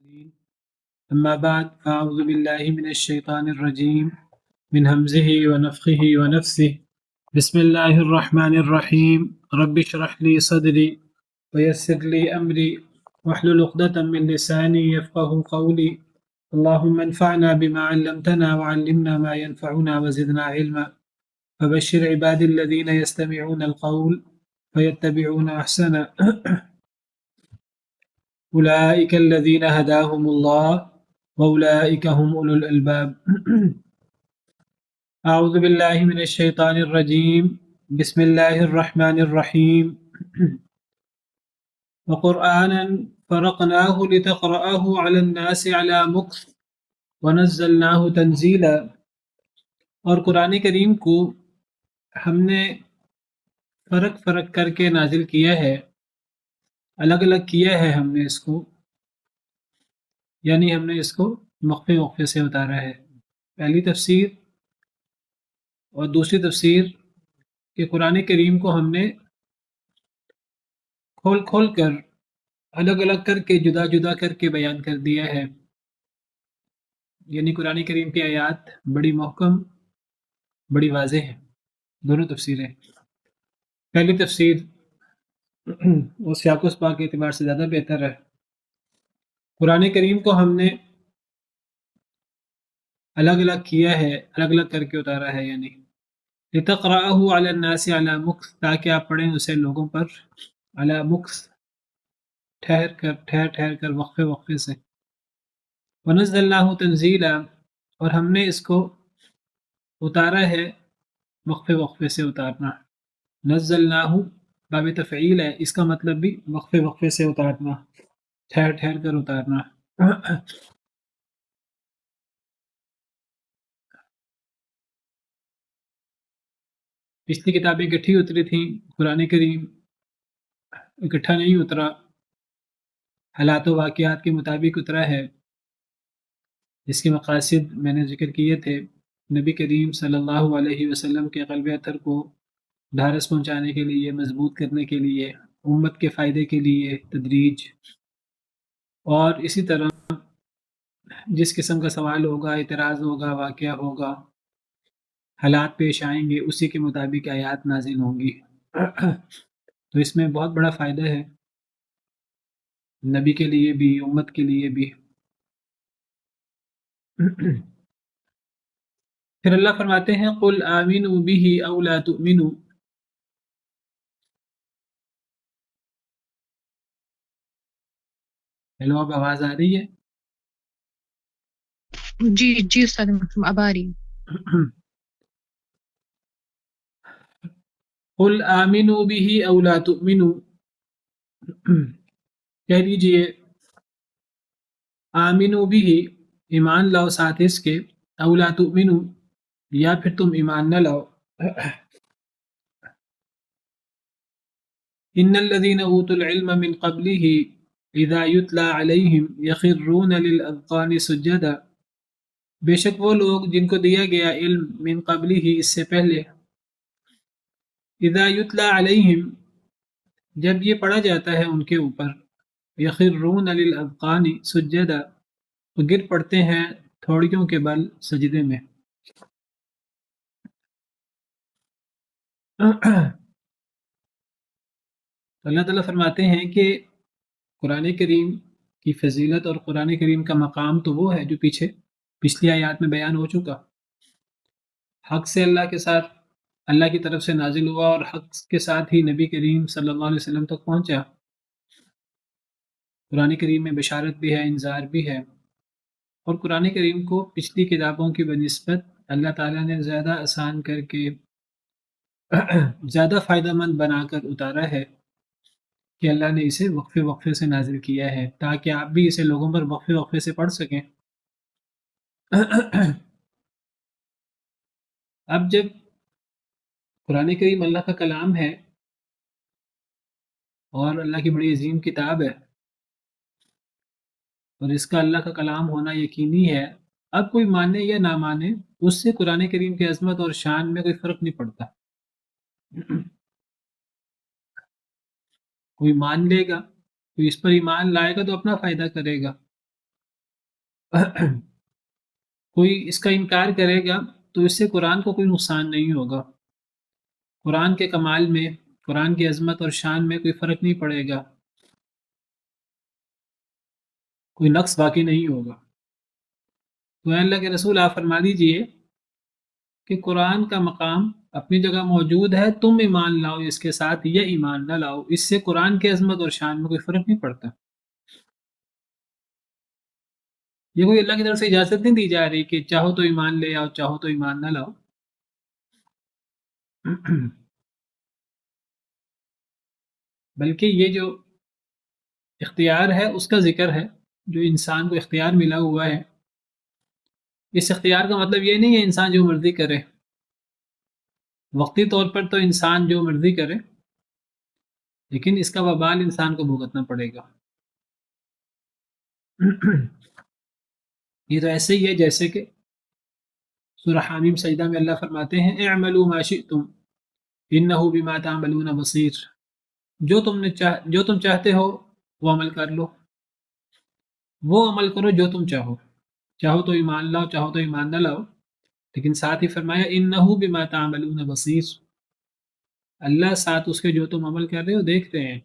المرسلين أما بعد فأعوذ بالله من الشيطان الرجيم من همزه ونفخه ونفثه بسم الله الرحمن الرحيم رب اشرح لي صدري ويسر لي أمري واحلل عقدة من لساني يفقه قولي اللهم انفعنا بما علمتنا وعلمنا ما ينفعنا وزدنا علما فبشر عبادي الذين يستمعون القول فيتبعون أحسنه أولئك الذين هداهم الله وأولئك هم أولو الألباب أعوذ بالله من الشيطان الرجيم بسم الله الرحمن الرحيم وقرآنا فرقناه لتقرأه على الناس على مكث ونزلناه تنزيلا اور قرآن کریم کو ہم نے فرق کر کے نازل کیا ہے، الگ الگ کیا ہے ہم نے اس کو، یعنی ہم نے اس کو وقفے سے اتارا ہے۔ پہلی تفسیر اور دوسری تفسیر کہ قرآن کریم کو ہم نے کھول کر الگ الگ کر کے جدا جدا کر کے بیان کر دیا ہے، یعنی قرآن کریم کی آیات بڑی محکم بڑی واضح ہے۔ دونوں تفسیریں، پہلی تفسیر وہ سیاق و سباق کے اعتبار سے زیادہ بہتر ہے۔ قرآن کریم کو ہم نے الگ الگ کیا ہے، الگ الگ کر کے اتارا ہے، یعنی لتقرأه على الناس على مكث، تاکہ آپ پڑھیں اسے لوگوں پر على مكث، ٹھہر کر وقفے سے۔ ونزلناه تنزیلا، اور ہم نے اس کو اتارا ہے وقفے سے اتارنا۔ نزلناه باب تفعیل ہے، اس کا مطلب بھی وقفے سے اتارنا، ٹھہر کر اتارنا۔ پچھلی کتابیں اکٹھی اتری تھیں، قرآن کریم اکٹھا نہیں اترا، حالات و واقعات کے مطابق اترا ہے، جس کے مقاصد میں نے ذکر کیے تھے۔ نبی کریم صلی اللہ علیہ وسلم کے قلب اطہر کو ڈھارس پہنچانے کے لیے، مضبوط کرنے کے لیے، امت کے فائدے کے لیے تدریج، اور اسی طرح جس قسم کا سوال ہوگا، اعتراض ہوگا، واقعہ ہوگا، حالات پیش آئیں گے، اسی کے مطابق آیات نازل ہوں گی۔ تو اس میں بہت بڑا فائدہ ہے نبی کے لیے بھی، امت کے لیے بھی۔ پھر اللہ فرماتے ہیں قُلْ آمِنُوا بِهِ أَوْ لَا تُؤْمِنُوا، ہیلو، اب آواز آ رہی ہے؟ جی استاد محترم، اب آ رہی ہے۔ قُلْ آمِنُوا بِهِ أَوْ لَا تُؤْمِنُوا، کہہ لیجئے آمنوا بِهِ، ایمان لاؤ ساتھ اس کے، أَوْ لَا تُؤْمِنُوا، یا پھر تم ایمان نہ لاؤ۔ إِنَّ الَّذِينَ أُوتُوا الْعِلْمَ مِنْ قَبْلِهِ إِذَا يُتْلَى عَلَيْهِمْ يَخِرُّونَ لِلْأَذْقَانِ سُجَّدًا، بے شک وہ لوگ جن کو دیا گیا علم من قبلہ، اس سے پہلے، اذا یتلا علیہم، جب یہ پڑھا جاتا ہے ان کے اوپر، یخرون للاذقان سجدا، تو گر پڑتے ہیں تھوڑیوں کے بل سجدے میں۔ اللہ تعالیٰ فرماتے ہیں کہ قرآن کریم کی فضیلت اور قرآن کریم کا مقام تو وہ ہے جو پچھلی آیات میں بیان ہو چکا، حق سے اللہ کے ساتھ، اللہ کی طرف سے نازل ہوا اور حق کے ساتھ ہی نبی کریم صلی اللہ علیہ وسلم تک پہنچا۔ قرآن کریم میں بشارت بھی ہے، انذار بھی ہے، اور قرآن کریم کو پچھلی کتابوں کی بنسبت اللہ تعالیٰ نے زیادہ آسان کر کے زیادہ فائدہ مند بنا کر اتارا ہے کہ اللہ نے اسے وقفے سے نازل کیا ہے، تاکہ آپ بھی اسے لوگوں پر وقفے سے پڑھ سکیں۔ اب جب قرآن کریم اللہ کا کلام ہے اور اللہ کی بڑی عظیم کتاب ہے، اور اس کا اللہ کا کلام ہونا یقینی ہے، اب کوئی مانے یا نہ مانے، اس سے قرآن کریم کی عظمت اور شان میں کوئی فرق نہیں پڑتا۔ کوئی مان لے گا، کوئی اس پر ایمان لائے گا تو اپنا فائدہ کرے گا، کوئی اس کا انکار کرے گا تو اس سے قرآن کو کوئی نقصان نہیں ہوگا، قرآن کے کمال میں، قرآن کی عظمت اور شان میں کوئی فرق نہیں پڑے گا، کوئی نقص باقی نہیں ہوگا۔ تو اے اللہ کے رسول آپ فرما دیجئے کہ قرآن کا مقام اپنی جگہ موجود ہے، تم ایمان لاؤ اس کے ساتھ یا ایمان نہ لاؤ، اس سے قرآن کی عظمت اور شان میں کوئی فرق نہیں پڑتا۔ یہ کوئی اللہ کی طرف سے اجازت نہیں دی جا رہی کہ چاہو تو ایمان لے آؤ، چاہو تو ایمان نہ لاؤ۔ بلکہ یہ جو اختیار ہے اس کا ذکر ہے، جو انسان کو اختیار ملا ہوا ہے۔ اس اختیار کا مطلب یہ نہیں ہے انسان جو مرضی کرے، وقتی طور پر تو انسان جو مرضی کرے، لیکن اس کا وبال انسان کو بھگتنا پڑے گا۔ یہ تو ایسے ہی ہے جیسے کہ سورہ حامیم سجدہ میں اللہ فرماتے ہیں اعملوا ما شئتم انہ بما تعملون بصیر، جو تم چاہتے ہو وہ عمل کر لو، وہ عمل کرو جو تم چاہو، چاہو تو ایمان لاؤ، چاہو تو ایمان نہ لاؤ، لیکن ساتھ ہی فرمایا انہ بما تعملون بصیر، اللہ ساتھ اس کے جو تم عمل کر رہے ہو دیکھ رہے ہیں۔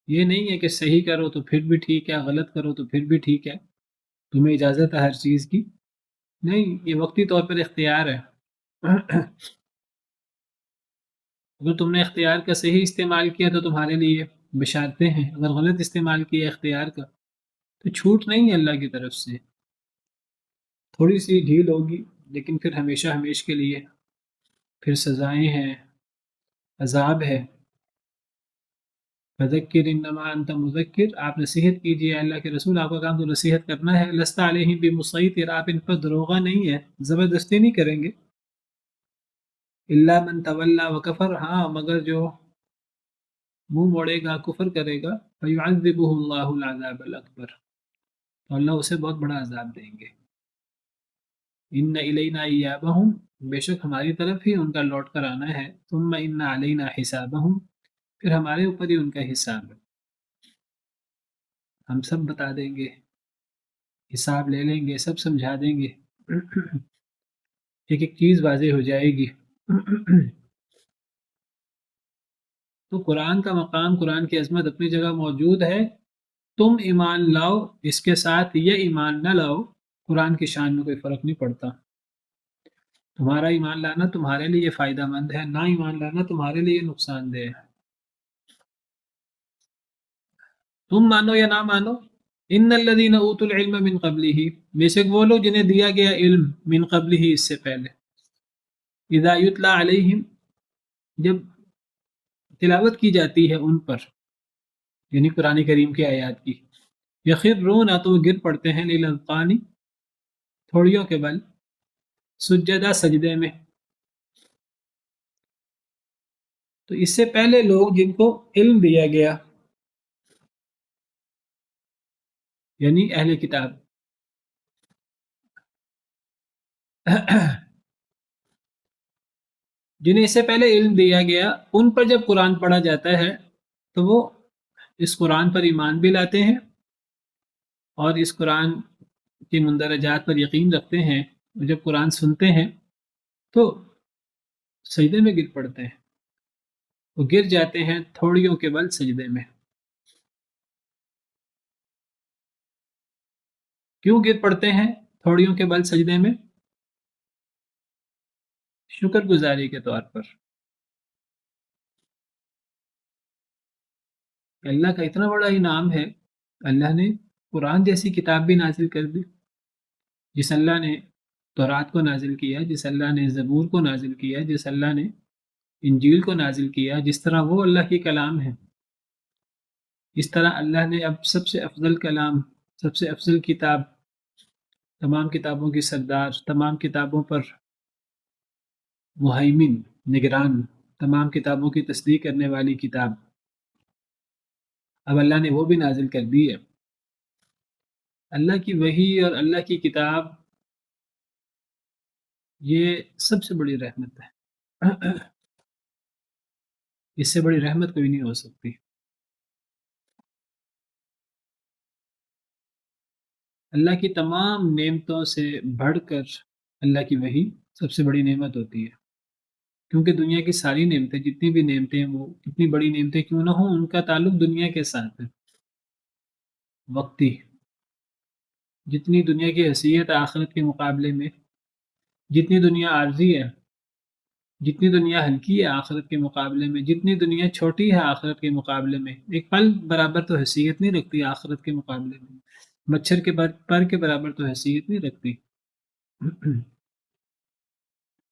یہ نہیں ہے کہ صحیح کرو تو پھر بھی ٹھیک ہے، غلط کرو تو پھر بھی ٹھیک ہے، تمہیں اجازت ہے ہر چیز کی، نہیں، یہ وقتی طور پر اختیار ہے۔ اگر تم نے اختیار کا صحیح استعمال کیا تو تمہارے لیے بشارتیں ہیں، اگر غلط استعمال کیا اختیار کا تو چھوٹ نہیں ہے اللہ کی طرف سے، تھوڑی سی ڈھیل ہوگی لیکن پھر ہمیشہ ہمیش کے لیے پھر سزائیں ہیں، عذاب ہے۔ فذکر انما انت مذکر، آپ نصیحت کیجیے، اللہ کے رسول آپ کا کام تو نصیحت کرنا ہے، لست علیہم بمسیطر، آپ ان پر دروغہ نہیں ہے، زبردستی نہیں کریں گے، الا من تولی وکفر، ہاں مگر جو منہ موڑے گا، کفر کرے گا، فیعذبہ اللہ العذاب الاکبر، تو اللہ اسے بہت بڑا عذاب دیں گے۔ ان الینا ایابہم، بے شک ہماری طرف ہی ان کا لوٹ کر آنا ہے، ثم ان علینا حسابہم، پھر ہمارے اوپر ہی ان کا حساب ہے، ہم سب بتا دیں گے، حساب لے لیں گے، سب سمجھا دیں گے، ایک ایک چیز واضح ہو جائے گی۔ تو قرآن کا مقام، قرآن کی عظمت اپنی جگہ موجود ہے، تم ایمان لاؤ اس کے ساتھ یا ایمان نہ لاؤ، قرآن کی شان میں کوئی فرق نہیں پڑتا، تمہارا ایمان لانا تمہارے لیے فائدہ مند ہے، نہ ایمان لانا تمہارے لیے نقصان دہ ہے، تم مانو یا نہ مانو۔ ان الذین اوتوا العلم من قبلہ، بے شک وہ لوگ جنہیں دیا گیا علم من قبلہ اس سے پہلے، اذا یتلی علیہم، جب تلاوت کی جاتی ہے ان پر، یعنی قرآن کریم کی آیات کی، یخرون، تو وہ گر پڑتے ہیں، للاذقان، تھوڑیوں کے بل، سجدہ، سجدے میں۔ تو اس سے پہلے لوگ جن کو علم دیا گیا، یعنی اہل کتاب، جنہیں اس سے پہلے علم دیا گیا، ان پر جب قرآن پڑھا جاتا ہے تو وہ اس قرآن پر ایمان بھی لاتے ہیں اور اس قرآن کے مندرجات پر یقین رکھتے ہیں، اور جب قرآن سنتے ہیں تو سجدے میں گر پڑتے ہیں، وہ گر جاتے ہیں تھوڑیوں کے بل سجدے میں۔ کیوں گر پڑتے ہیں تھوڑیوں کے بل سجدے میں؟ شکر گزاری کے طور پر، اللہ کا اتنا بڑا انعام ہے، اللہ نے قرآن جیسی کتاب بھی نازل کر دی، جس اللہ نے تورات کو نازل کیا، جس اللہ نے زبور کو نازل کیا، جس اللہ نے انجیل کو نازل کیا، جس طرح وہ اللہ کی کلام ہے، اس طرح اللہ نے اب سب سے افضل کلام، سب سے افضل کتاب، تمام کتابوں کی سردار، تمام کتابوں پر مہیمن، نگران، تمام کتابوں کی تصدیق کرنے والی کتاب، اب اللہ نے وہ بھی نازل کر دی ہے۔ اللہ کی وحی اور اللہ کی کتاب، یہ سب سے بڑی رحمت ہے، اس سے بڑی رحمت کوئی نہیں ہو سکتی۔ اللہ کی تمام نعمتوں سے بڑھ کر اللہ کی وحی سب سے بڑی نعمت ہوتی ہے، کیونکہ دنیا کی ساری نعمتیں، جتنی بھی نعمتیں ہیں، وہ کتنی بڑی نعمتیں کیوں نہ ہوں، ان کا تعلق دنیا کے ساتھ ہے، وقتی۔ جتنی دنیا کی حیثیت ہے آخرت کے مقابلے میں، جتنی دنیا عارضی ہے، جتنی دنیا ہلکی ہے آخرت کے مقابلے میں، جتنی دنیا چھوٹی ہے آخرت کے مقابلے میں، ایک پل برابر تو حیثیت نہیں رکھتی آخرت کے مقابلے میں، مچھر کے پر کے برابر تو حیثیت نہیں رکھتی۔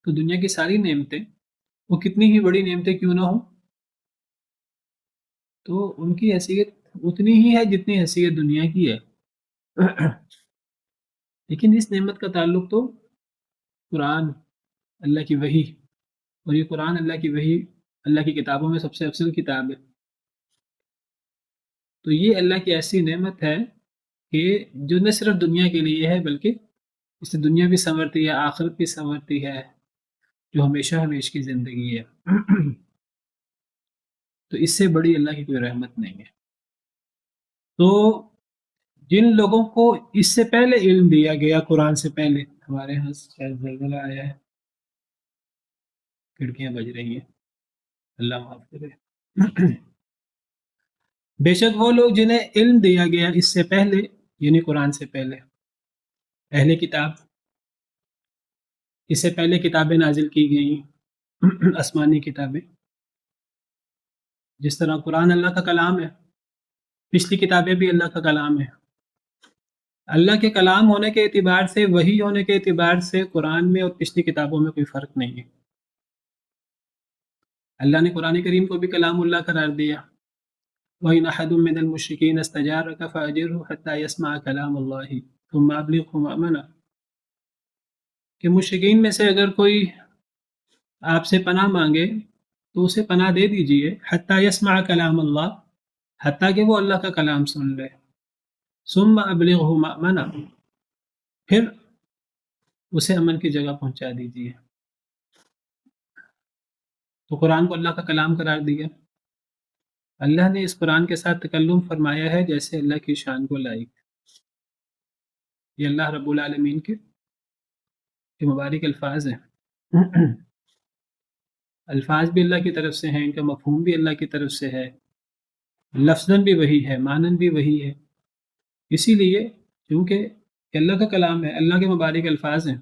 تو دنیا کی ساری نعمتیں، وہ کتنی ہی بڑی نعمتیں کیوں نہ ہوں، تو ان کی حیثیت اتنی ہی ہے جتنی حیثیت دنیا کی ہے۔ لیکن اس نعمت کا تعلق تو قرآن، اللہ کی وحی، اور یہ قرآن اللہ کی وحی اللہ کی کتابوں میں سب سے افضل کتاب ہے۔ تو یہ اللہ کی ایسی نعمت ہے کہ جو نہ صرف دنیا کے لیے ہے، بلکہ اس سے دنیا بھی سنورتی ہے، آخرت بھی سنورتی ہے، جو ہمیشہ ہمیشہ کی زندگی ہے۔ تو اس سے بڑی اللہ کی کوئی رحمت نہیں ہے۔ تو جن لوگوں کو اس سے پہلے علم دیا گیا، قرآن سے پہلے، ہمارے یہاں شاید زلزلہ آیا ہے، کھڑکیاں بج رہی ہیں، اللہ معاف کرے۔ بے شک وہ لوگ جنہیں علم دیا گیا اس سے پہلے، یعنی قرآن سے پہلے، اہل کتاب، اس سے پہلے کتابیں نازل کی گئیں، آسمانی کتابیں، جس طرح قرآن اللہ کا کلام ہے، پچھلی کتابیں بھی اللہ کا کلام ہے۔ اللہ کے کلام ہونے کے اعتبار سے، وحی ہونے کے اعتبار سے قرآن میں اور پچھلی کتابوں میں کوئی فرق نہیں ہے۔ اللہ نے قرآن کریم کو بھی کلام اللہ قرار دیا۔ وَإِنْ أَحَدٌ مِّنَ الْمُشْرِكِينَ اسْتَجَارَكَ فَأَجِرْهُ حَتَّى يَسْمَعَ كَلَامَ اللَّهِ ثُمَّ أَبْلِغْهُ مَأْمَنَهُ، کہ مشرکین میں سے اگر کوئی آپ سے پناہ مانگے تو اسے پناہ دے دیجئے، حتیٰ یسمع کلام اللہ، حتیٰ کہ وہ اللہ کا کلام سن لے، ثم ابلغہ مأمنہ، پھر اسے امن کی جگہ پہنچا دیجئے۔ تو قرآن کو اللہ کا کلام قرار دیا۔ اللہ نے اس قرآن کے ساتھ تکلم فرمایا ہے جیسے اللہ کی شان کو لائق۔ یہ اللہ رب العالمین کے مبارک الفاظ ہیں۔ الفاظ بھی اللہ کی طرف سے ہیں، ان کا مفہوم بھی اللہ کی طرف سے ہے، لفظاً بھی وہی ہے، معنن بھی وہی ہے۔ اسی لیے کیونکہ اللہ کا کلام ہے، اللہ کے مبارک الفاظ ہیں،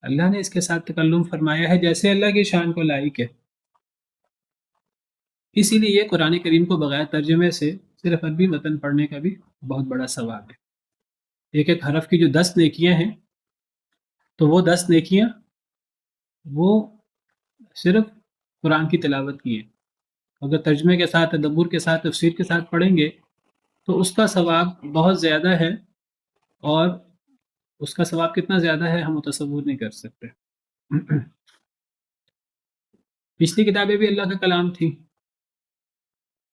اللہ نے اس کے ساتھ تکلم فرمایا ہے جیسے اللہ کی شان کو لائق ہے۔ اسی لیے قرآن کریم کو بغیر ترجمے سے صرف عربی متن پڑھنے کا بھی بہت بڑا ثواب ہے۔ ایک ایک حرف کی جو 10 نیکیاں ہیں، تو وہ 10 نیکیاں وہ صرف قرآن کی تلاوت کی ہیں۔ اگر ترجمے کے ساتھ، تدبر کے ساتھ، تفسیر کے ساتھ پڑھیں گے تو اس کا ثواب بہت زیادہ ہے، اور اس کا ثواب کتنا زیادہ ہے ہم تصور نہیں کر سکتے۔ پچھلی کتابیں بھی اللہ کا کلام تھی،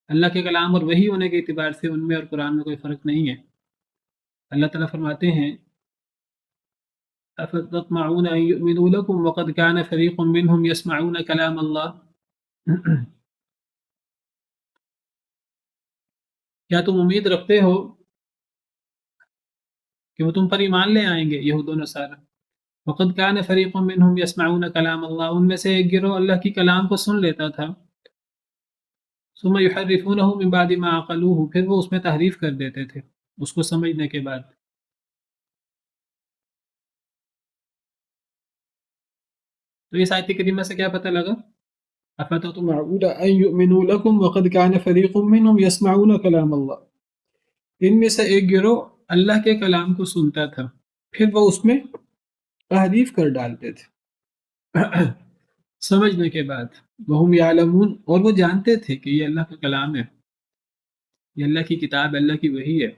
اللہ کے کلام اور وحی ہونے کے اعتبار سے ان میں اور قرآن میں کوئی فرق نہیں ہے۔ اللہ تعالیٰ فرماتے ہیں أَفَتَطْمَعُونَ أَن يُؤْمِنُوا لَكُمْ وَقَدْ كَانَ فَرِيقٌ مِّنْهُمْ يَسْمَعُونَ كَلَامَ اللَّهِ، کیا تم امید رکھتے ہو کہ وہ تم پر ایمان لے آئیں گے، یہود و نصارہ؟ وَقَدْ كَانَ فَرِيقٌ مِّنْهُمْ يَسْمَعُونَ كَلَامَ اللَّهِ، ان میں سے ایک گروہ اللہ کی کلام کو سن لیتا تھا، ثُمَّ يُحَرِّفُونَهُ مِن بَعْدِ مَا عَقَلُوهُ، پھر وہ اس میں تحریف کر دیتے تھے اس کو سمجھنے کے بعد۔ تو اس آیت کریمہ سے کیا پتہ لگا؟ أَفَتَطْمَعُونَ أَن يُؤْمِنُوا لَكُمْ وَقَدْ كَانَ فَرِيقٌ مِّنْهُمْ يَسْمَعُونَ كَلَامَ اللَّهِ، ان میں سے ایک گروہ اللہ کے کلام کو سنتا تھا، پھر وہ اس میں تحریف کر ڈالتے تھے سمجھنے کے بعد۔ وَهُمْ يَعْلَمُونَ، اور وہ جانتے تھے کہ یہ اللہ کا کلام ہے، یہ اللہ کی کتاب، اللہ کی وحی ہے۔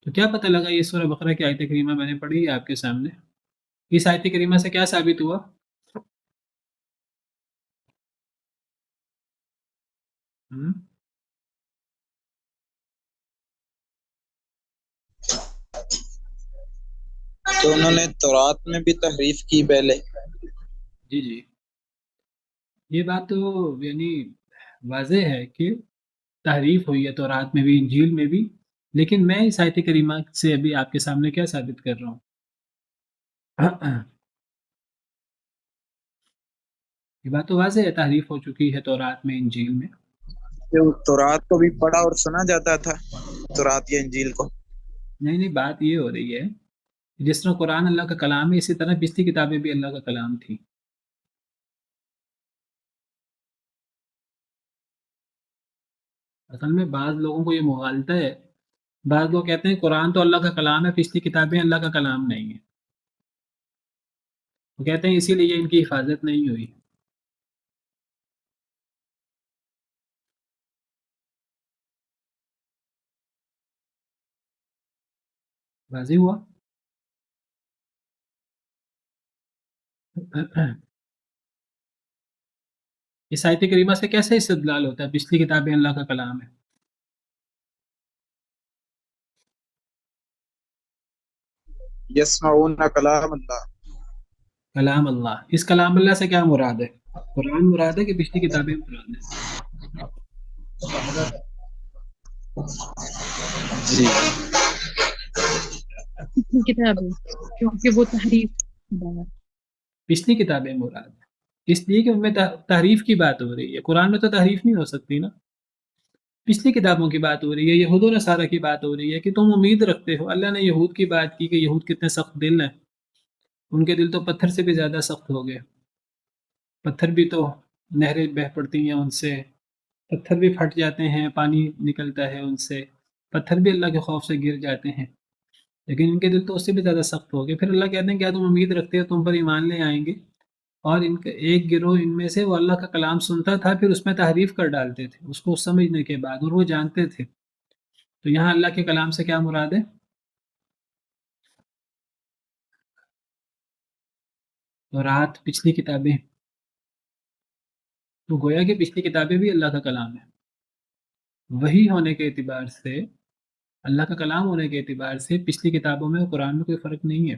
تو کیا پتہ لگا؟ یہ سورہ بقرہ کی آیت کریمہ میں نے پڑھی ہے آپ کے سامنے، اس آیت کریمہ سے کیا ثابت ہوا؟ تو انہوں نے تورات میں بھی تحریف کی پہلے؟ جی جی، یہ بات تو یعنی واضح ہے کہ تحریف ہوئی ہے تورات میں بھی، انجیل میں بھی، لیکن میں اس آیت کریمہ سے ابھی آپ کے سامنے کیا ثابت کر رہا ہوں؟ یہ بات تو واضح ہے، تحریف ہو چکی ہے تورات میں، انجیل میں۔ تورات کو بھی پڑھا اور سنا جاتا تھا، تورات یا انجیل کو؟ نہیں، بات یہ ہو رہی ہے جس طرح قرآن اللہ کا کلام ہے، اسی طرح پچھلی کتابیں بھی اللہ کا کلام تھی۔ اصل میں بعض لوگوں کو یہ مغالطہ ہے، بعض لوگ کہتے ہیں قرآن تو اللہ کا کلام ہے، پچھلی کتابیں اللہ کا کلام نہیں ہیں، وہ کہتے ہیں اسی لیے ان کی حفاظت نہیں ہوئی۔ واضح ہوا؟ اس آیت کریمہ سے کیسے استدلال ہوتا ہے پچھلی کتابیں اللہ کا کلام ہے؟ یسمعون کلام اللہ، کلام اللہ، اس کلام اللہ سے کیا مراد ہے؟ قرآن مراد ہے کہ پچھلی کتابیں مراد ہے؟ جی کتاب ہے کیونکہ وہ تحریف پچھلی کتابیں مراد ہے، اس لیے کہ ان میں تحریف کی بات ہو رہی ہے۔ قرآن میں تو تحریف نہیں ہو سکتی نا، پچھلی کتابوں کی بات ہو رہی ہے، یہود و نصارہ کی بات ہو رہی ہے کہ تم امید رکھتے ہو۔ اللہ نے یہود کی بات کی کہ یہود کتنے سخت دل ہیں، ان کے دل تو پتھر سے بھی زیادہ سخت ہو گئے، پتھر بھی تو نہریں بہہ پڑتی ہیں ان سے، پتھر بھی پھٹ جاتے ہیں، پانی نکلتا ہے ان سے، پتھر بھی اللہ کے خوف سے گر جاتے ہیں، لیکن ان کے دل تو اس سے بھی زیادہ سخت ہو گئے۔ پھر اللہ کہتے ہیں کیا تم امید رکھتے ہو تم پر ایمان لے آئیں گے؟ اور ان کا ایک گروہ ان میں سے وہ اللہ کا کلام سنتا تھا، پھر اس میں تحریف کر ڈالتے تھے اس کو سمجھنے کے بعد، اور وہ جانتے تھے۔ تو یہاں اللہ کے کلام سے کیا مراد ہے؟ تورات، پچھلی کتابیں، تو گویا کہ پچھلی کتابیں بھی اللہ کا کلام ہے۔ وہی ہونے کے اعتبار سے، اللہ کا کلام ہونے کے اعتبار سے پچھلی کتابوں میں اور قرآن میں کوئی فرق نہیں ہے۔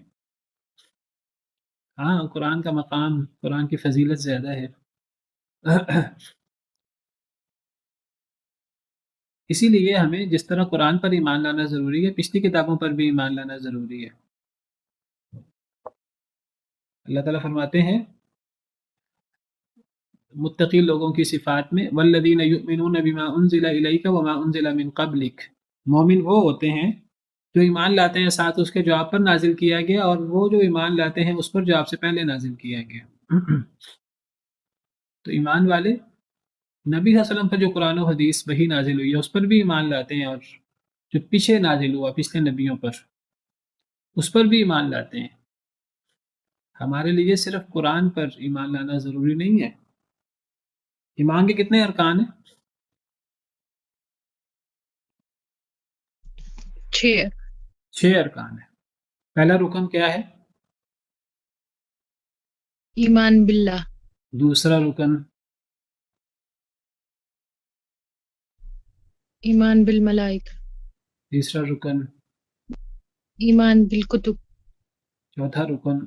ہاں، قرآن کا مقام، قرآن کی فضیلت زیادہ ہے۔ اسی لیے ہمیں جس طرح قرآن پر ایمان لانا ضروری ہے، پچھلی کتابوں پر بھی ایمان لانا ضروری ہے۔ اللہ تعالیٰ فرماتے ہیں متقی لوگوں کی صفات میں، والذین یؤمنون بما انزل الیک وما انزل من قبلک، مومن وہ ہوتے ہیں جو ایمان لاتے ہیں ساتھ اس کے جو آپ پر نازل کیا گیا، اور وہ جو ایمان لاتے ہیں اس پر جو آپ سے پہلے نازل کیا گیا۔ تو ایمان والے نبی صلی اللہ علیہ وسلم پر جو قرآن و حدیث وہی نازل ہوئی ہے اس پر بھی ایمان لاتے ہیں، اور جو پیچھے نازل ہوا پچھلے نبیوں پر اس پر بھی ایمان لاتے ہیں۔ ہمارے لیے صرف قرآن پر ایمان لانا ضروری نہیں ہے۔ ایمان کے کتنے ارکان ہیں؟ 6 6 ارکان ہیں۔ پہلا رکن کیا ہے؟ ایمان باللہ، دوسرا رکن؟ ایمان بالملائکہ، تیسرا رکن؟ ایمان بالکتب، چوتھا رکن؟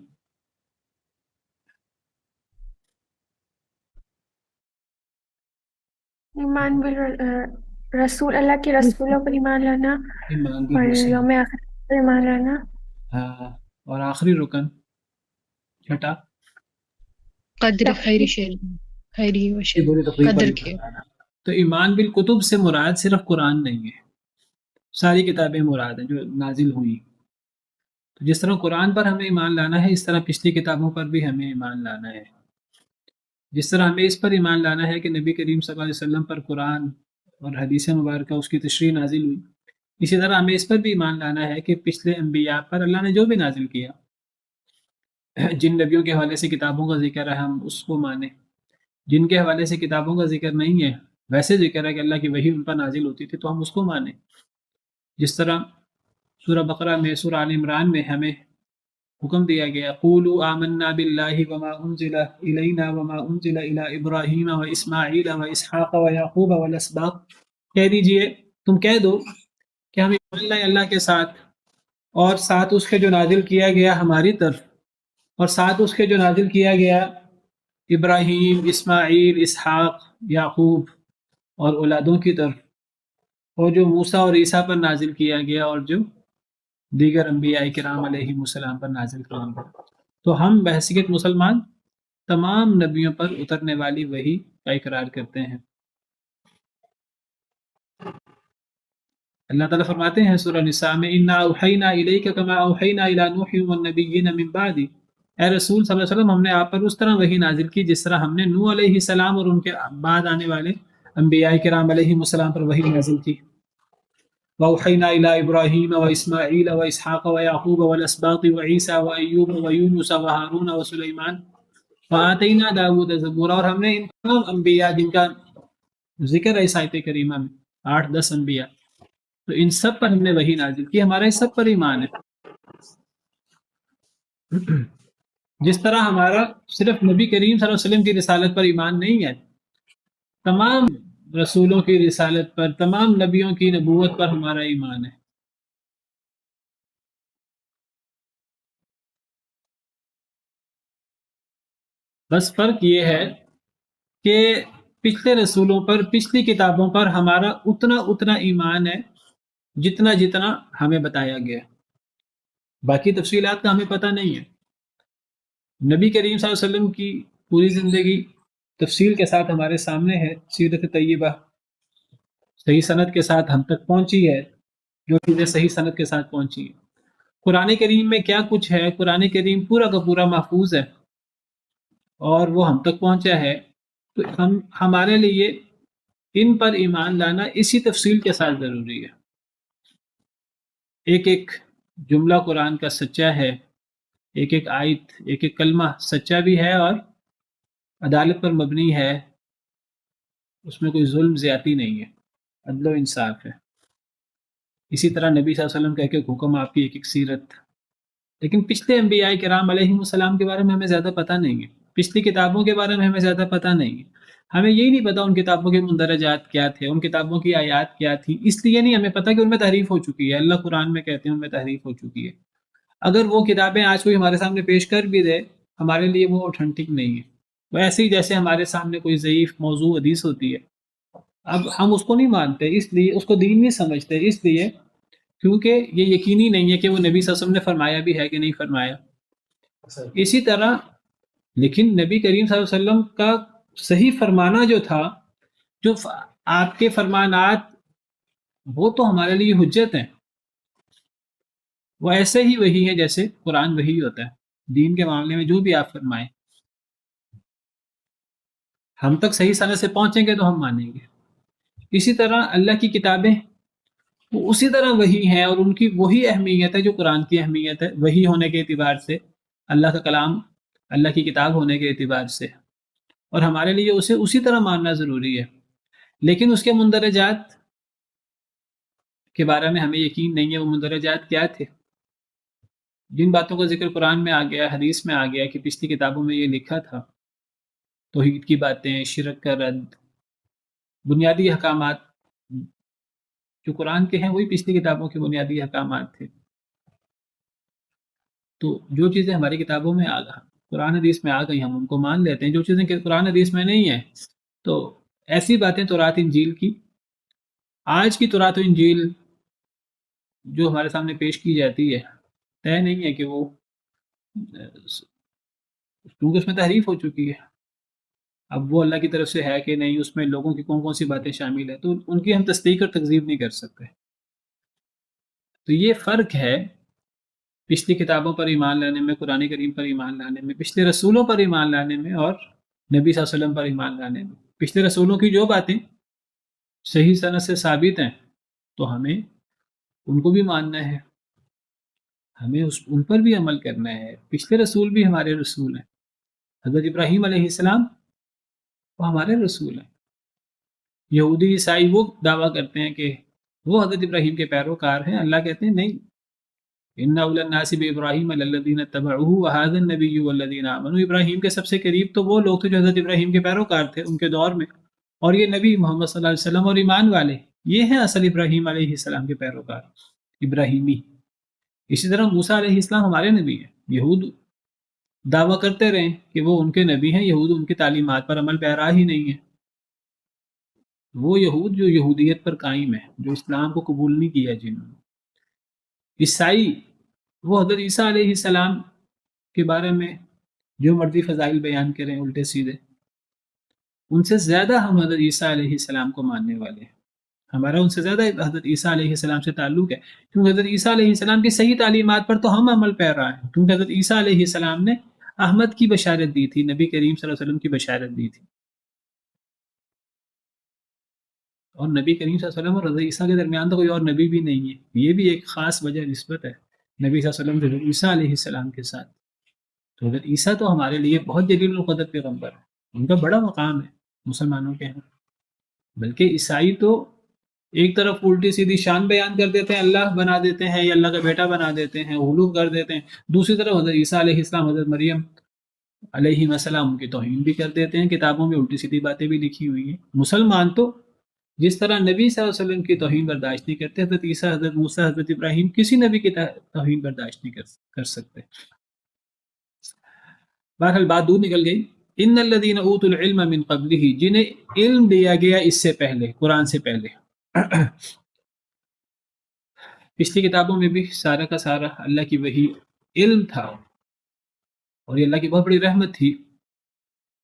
ایمان رسول، اللہ کے رسولوں پر ایمان لانا ایمان اور بالرسل، یوم آخر پر ایمان لانا۔ ہاں، اور آخری رکن چھٹا؟ قدر خیری شر خیری و شر، بڑی تقریب پر قدر ایمان کے۔ لانا۔ تو ایمان بالکتب سے مراد صرف قرآن نہیں ہے، ساری کتابیں مراد ہیں جو نازل ہوئی۔ تو جس طرح قرآن پر ہمیں ایمان لانا ہے، اس طرح پچھلی کتابوں پر بھی ہمیں ایمان لانا ہے۔ جس طرح ہمیں اس پر ایمان لانا ہے کہ نبی کریم صلی اللہ علیہ وسلم پر قرآن اور حدیث مبارکہ اس کی تشریح نازل ہوئی، اسی طرح ہمیں اس پر بھی ایمان لانا ہے کہ پچھلے انبیاء پر اللہ نے جو بھی نازل کیا، جن نبیوں کے حوالے سے کتابوں کا ذکر ہے ہم اس کو مانیں، جن کے حوالے سے کتابوں کا ذکر نہیں ہے ویسے ذکر ہے کہ اللہ کی وحی ان پر نازل ہوتی تھی تو ہم اس کو مانیں۔ جس طرح سورہ بقرہ میں، سورہ آل عمران میں ہمیں حکم دیا گیا قولوا آمنا باللہ وما انزل الینا وما انزل الی ابراہیم و اسماعیل و اسحاق و یعقوب والاسباط، کہہ دیجئے، تم کہہ دو کہ ہم ایمان لائے اللہ کے ساتھ، اور ساتھ اس کے جو نازل کیا گیا ہماری طرف، اور ساتھ اس کے جو نازل کیا گیا ابراہیم، اسماعیل، اسحاق، یعقوب اور اولادوں کی طرف، اور جو موسیٰ اور عیسیٰ پر نازل کیا گیا اور جو دیگر انبیاء کرام علیہم السلام پر نازل کیا گیا. تو ہم بحیثیت مسلمان تمام نبیوں پر اترنے والی وحی کا اقرار کرتے ہیں. اللہ تعالیٰ فرماتے ہیں سورہ نساء میں اِنَّا أَوْحَيْنَا إِلَيْكَ كَمَا أَوْحَيْنَا إِلَى نُوحٍ وَالنَّبِيِّينَ مِن بَعْدِ. اے رسول صلی اللہ علیہ وسلم، ہم نے آپ پر اس طرح وحی نازل کی جس طرح ہم نے نوح علیہ السلام اور ان کے بعد آنے والے انبیاء کرام علیہم السلام پر وحی نازل کی. وَأَوْحَيْنَا إِلَى إِبْرَاهِيمَ وَإِسْمَاعِيلَ وَإِسْحَاقَ وَيَعْقُوبَ وَالْأَسْبَاطِ وَعِيسَى وَأَيُّوبَ وَيُونُسَ وَهَارُونَ وَسُلَيْمَانَ وَآتَيْنَا دَاوُودَ زَبُورًا. اور ہم نے ان تمام انبیاء جن کا ذکر ہے اس آیت کریمہ میں 8-10 انبیاء، تو ان سب پر ہم نے وحی نازل کی. ہمارا اس سب پر ایمان ہے. جس طرح ہمارا صرف نبی کریم صلی اللہ علیہ وسلم کی رسالت پر ایمان نہیں ہے، تمام رسولوں کی رسالت پر، تمام نبیوں کی نبوت پر ہمارا ایمان ہے. بس فرق یہ ہے کہ پچھلے رسولوں پر، پچھلی کتابوں پر ہمارا اتنا ایمان ہے جتنا ہمیں بتایا گیا. باقی تفصیلات کا ہمیں پتہ نہیں ہے. نبی کریم صلی اللہ علیہ وسلم کی پوری زندگی تفصیل کے ساتھ ہمارے سامنے ہے. سیرت طیبہ صحیح سند کے ساتھ ہم تک پہنچی ہے، جو چیزیں صحیح سند کے ساتھ پہنچی ہیں. قرآن کریم میں کیا کچھ ہے، قرآن کریم پورا کا پورا محفوظ ہے اور وہ ہم تک پہنچا ہے. تو ہمارے لیے ان پر ایمان لانا اسی تفصیل کے ساتھ ضروری ہے. ایک ایک جملہ قرآن کا سچا ہے، ایک ایک آیت، ایک ایک کلمہ سچا بھی ہے اور عدالت پر مبنی ہے. اس میں کوئی ظلم زیادتی نہیں ہے، عدل و انصاف ہے. اسی طرح نبی صلی اللہ علیہ وسلم کا ایک ایک حکم، آپ کی ایک ایک سیرت. لیکن پچھلے انبیاء کرام علیہم السلام کے بارے میں ہمیں زیادہ پتہ نہیں ہے، پچھلی کتابوں کے بارے میں ہمیں زیادہ پتہ نہیں ہے. ہمیں یہی نہیں پتا ان کتابوں کے مندرجات کیا تھے، ان کتابوں کی آیات کیا تھی. اس لیے نہیں ہمیں پتہ کہ ان میں تحریف ہو چکی ہے. اللہ قرآن میں کہتے ہیں ان میں تحریف ہو چکی ہے. اگر وہ کتابیں آج کوئی ہمارے سامنے پیش کر بھی دے، ہمارے لیے وہ اوتھینٹک نہیں ہے. وہ ایسے ہی جیسے ہمارے سامنے کوئی ضعیف موضوع حدیث ہوتی ہے، اب ہم اس کو نہیں مانتے، اس لیے اس کو دین نہیں سمجھتے، اس لیے کیونکہ یہ یقینی نہیں ہے کہ وہ نبی صلی اللہ علیہ وسلم نے فرمایا بھی ہے کہ نہیں فرمایا. اسی طرح لیکن نبی کریم صلی اللہ علیہ وسلم کا صحیح فرمانا جو تھا، جو آپ کے فرمانات، وہ تو ہمارے لیے حجت ہیں. وہ ایسے ہی وہی ہے جیسے قرآن وہی ہوتا ہے. دین کے معاملے میں جو بھی آپ فرمائیں، ہم تک صحیح سند سے پہنچیں گے تو ہم مانیں گے. اسی طرح اللہ کی کتابیں وہ اسی طرح وہی ہیں اور ان کی وہی اہمیت ہے جو قرآن کی اہمیت ہے، وہی ہونے کے اعتبار سے، اللہ کا کلام، اللہ کی کتاب ہونے کے اعتبار سے. اور ہمارے لیے اسے اسی طرح ماننا ضروری ہے. لیکن اس کے مندرجات کے بارے میں ہمیں یقین نہیں ہے. وہ مندرجات کیا تھے؟ جن باتوں کا ذکر قرآن میں آ گیا، حدیث میں آ گیا کہ پچھلی کتابوں میں یہ لکھا تھا، توحید کی باتیں، شرک کا رد، بنیادی احکامات جو قرآن کے ہیں وہی پچھلی کتابوں کے بنیادی احکامات تھے. تو جو چیزیں ہماری کتابوں میں قرآن حدیث میں آ گئی ہم ان کو مان لیتے ہیں. جو چیزیں قرآن حدیث میں نہیں ہیں، تو ایسی باتیں تورات انجیل کی، آج کی تورات و انجیل جو ہمارے سامنے پیش کی جاتی ہے، طے نہیں ہے کہ وہ، کیونکہ اس میں تحریف ہو چکی ہے. اب وہ اللہ کی طرف سے ہے کہ نہیں، اس میں لوگوں کی کون کون سی باتیں شامل ہیں، تو ان کی ہم تصدیق اور تکذیب نہیں کر سکتے. تو یہ فرق ہے پچھلی کتابوں پر ایمان لانے میں، قرآن کریم پر ایمان لانے میں، پچھلے رسولوں پر ایمان لانے میں اور نبی صلی اللہ علیہ وسلم پر ایمان لانے میں. پچھلے رسولوں کی جو باتیں صحیح سند سے ثابت ہیں تو ہمیں ان کو بھی ماننا ہے، ہمیں ان پر بھی عمل کرنا ہے. پچھلے رسول بھی ہمارے رسول ہیں. حضرت ابراہیم علیہ السلام وہ ہمارے رسول ہیں. یہودی عیسائی وہ دعویٰ کرتے ہیں کہ وہ حضرت ابراہیم کے پیروکار ہیں. اللہ کہتے ہیں نہیں، ان اول الناس بابراہیم الذین اتبعوہ وہذا النبی والذین آمنوا. ابراہیم کے سب سے قریب تو وہ لوگ تھے جو حضرت ابراہیم کے پیروکار تھے ان کے دور میں، اور یہ نبی محمد صلی اللہ علیہ وسلم اور ایمان والے، یہ ہیں اصل ابراہیم علیہ السلام کے پیروکار، ابراہیمی. اسی طرح موسیٰ علیہ السلام ہمارے نبی ہیں. یہود دعویٰ کرتے رہیں کہ وہ ان کے نبی ہیں، یہود ان کی تعلیمات پر عمل پیرا ہی نہیں ہے. وہ یہود جو یہودیت پر قائم ہے، جو اسلام کو قبول نہیں کیا جنہوں نے۔ عیسائی وہ حضرت عیسیٰ علیہ السلام کے بارے میں جو مرضی فضائل بیان کریں الٹے سیدھے، ان سے زیادہ ہم حضرت عیسیٰ علیہ السلام کو ماننے والے ہیں۔ ہمارا ان سے زیادہ حضرت عیسیٰ علیہ السلام سے تعلق ہے، کیونکہ حضرت عیسیٰ علیہ السلام کی صحیح تعلیمات پر تو ہم عمل پیرا ہیں، کیونکہ حضرت عیسیٰ علیہ السلام نے احمد کی بشارت دی تھی، نبی کریم صلی اللہ علیہ وسلم کی بشارت دی تھی، اور نبی کریم صلی اللہ علیہ وسلم اور حضرت عیسیٰ کے درمیان تو کوئی اور نبی بھی نہیں ہے۔ یہ بھی ایک خاص وجہ نسبت ہے نبی صلی اللہ علیہ وسلم سے حضرت عیسیٰ علیہ السلام کے ساتھ۔ تو حضرت عیسیٰ تو ہمارے لیے بہت جلیل القدر پیغمبر ہے، ان کا بڑا مقام ہے مسلمانوں کے ہاں۔ بلکہ عیسائی تو ایک طرف الٹی سیدھی شان بیان کر دیتے ہیں، اللہ بنا دیتے ہیں یا اللہ کا بیٹا بنا دیتے ہیں، غلو کر دیتے ہیں، دوسری طرف حضرت عیسیٰ علیہ السلام، حضرت مریم علیہ السلام ان کی توہین بھی کر دیتے ہیں، کتابوں میں الٹی سیدھی باتیں بھی لکھی ہوئی ہیں۔ مسلمان تو جس طرح نبی صلی اللہ علیہ وسلم کی توہین برداشت نہیں کرتے، حضرت عیسیٰ، حضرت موسیٰ، حضرت ابراہیم کسی نبی کی توہین برداشت نہیں کر سکتے۔ بہرحال بات دور نکل گئی۔ ان الذین اوتوا العلم من قبلہ، جنہیں علم دیا گیا اس سے پہلے، قرآن سے پہلے۔ پچھلی کتابوں میں بھی سارا کا سارا اللہ کی وحی علم تھا، اور یہ اللہ کی بہت بڑی رحمت تھی۔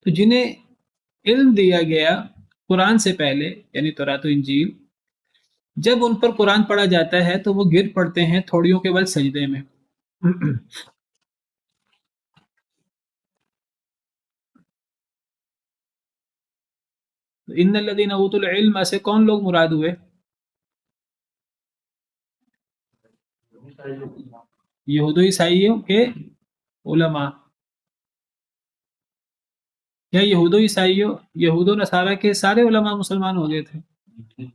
تو جنہیں علم دیا گیا قرآن سے پہلے، یعنی تورات و انجیل، جب ان پر قرآن پڑھا جاتا ہے تو وہ گر پڑتے ہیں تھوڑیوں کے بل سجدے میں۔ ان الذین اوتوا العلم سے کون لوگ مراد ہوئے؟ یہود و عیسائیوں کے علماء۔ کیا یہود و عیسائیوں، یہود و نصارہ کے سارے علماء مسلمان ہو گئے تھے؟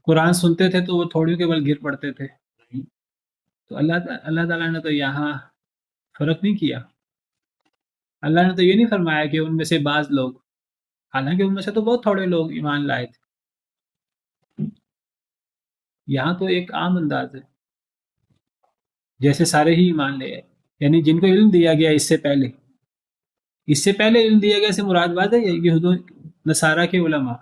قرآن سنتے تھے تو وہ تھوڑیوں کے بل گر پڑتے تھے؟ تو اللہ تعالیٰ نے تو یہاں فرق نہیں کیا۔ اللہ نے تو یہ نہیں فرمایا کہ ان میں سے بعض لوگ، حالانکہ ان میں سے تو بہت تھوڑے لوگ ایمان لائے تھے۔ یہاں تو ایک عام انداز ہے، جیسے سارے ہی ایمان لے آئے، یعنی جن کو علم دیا گیا اس سے پہلے علم دیا گیا سے مراد بات ہے یہود و نصارہ کے علماء۔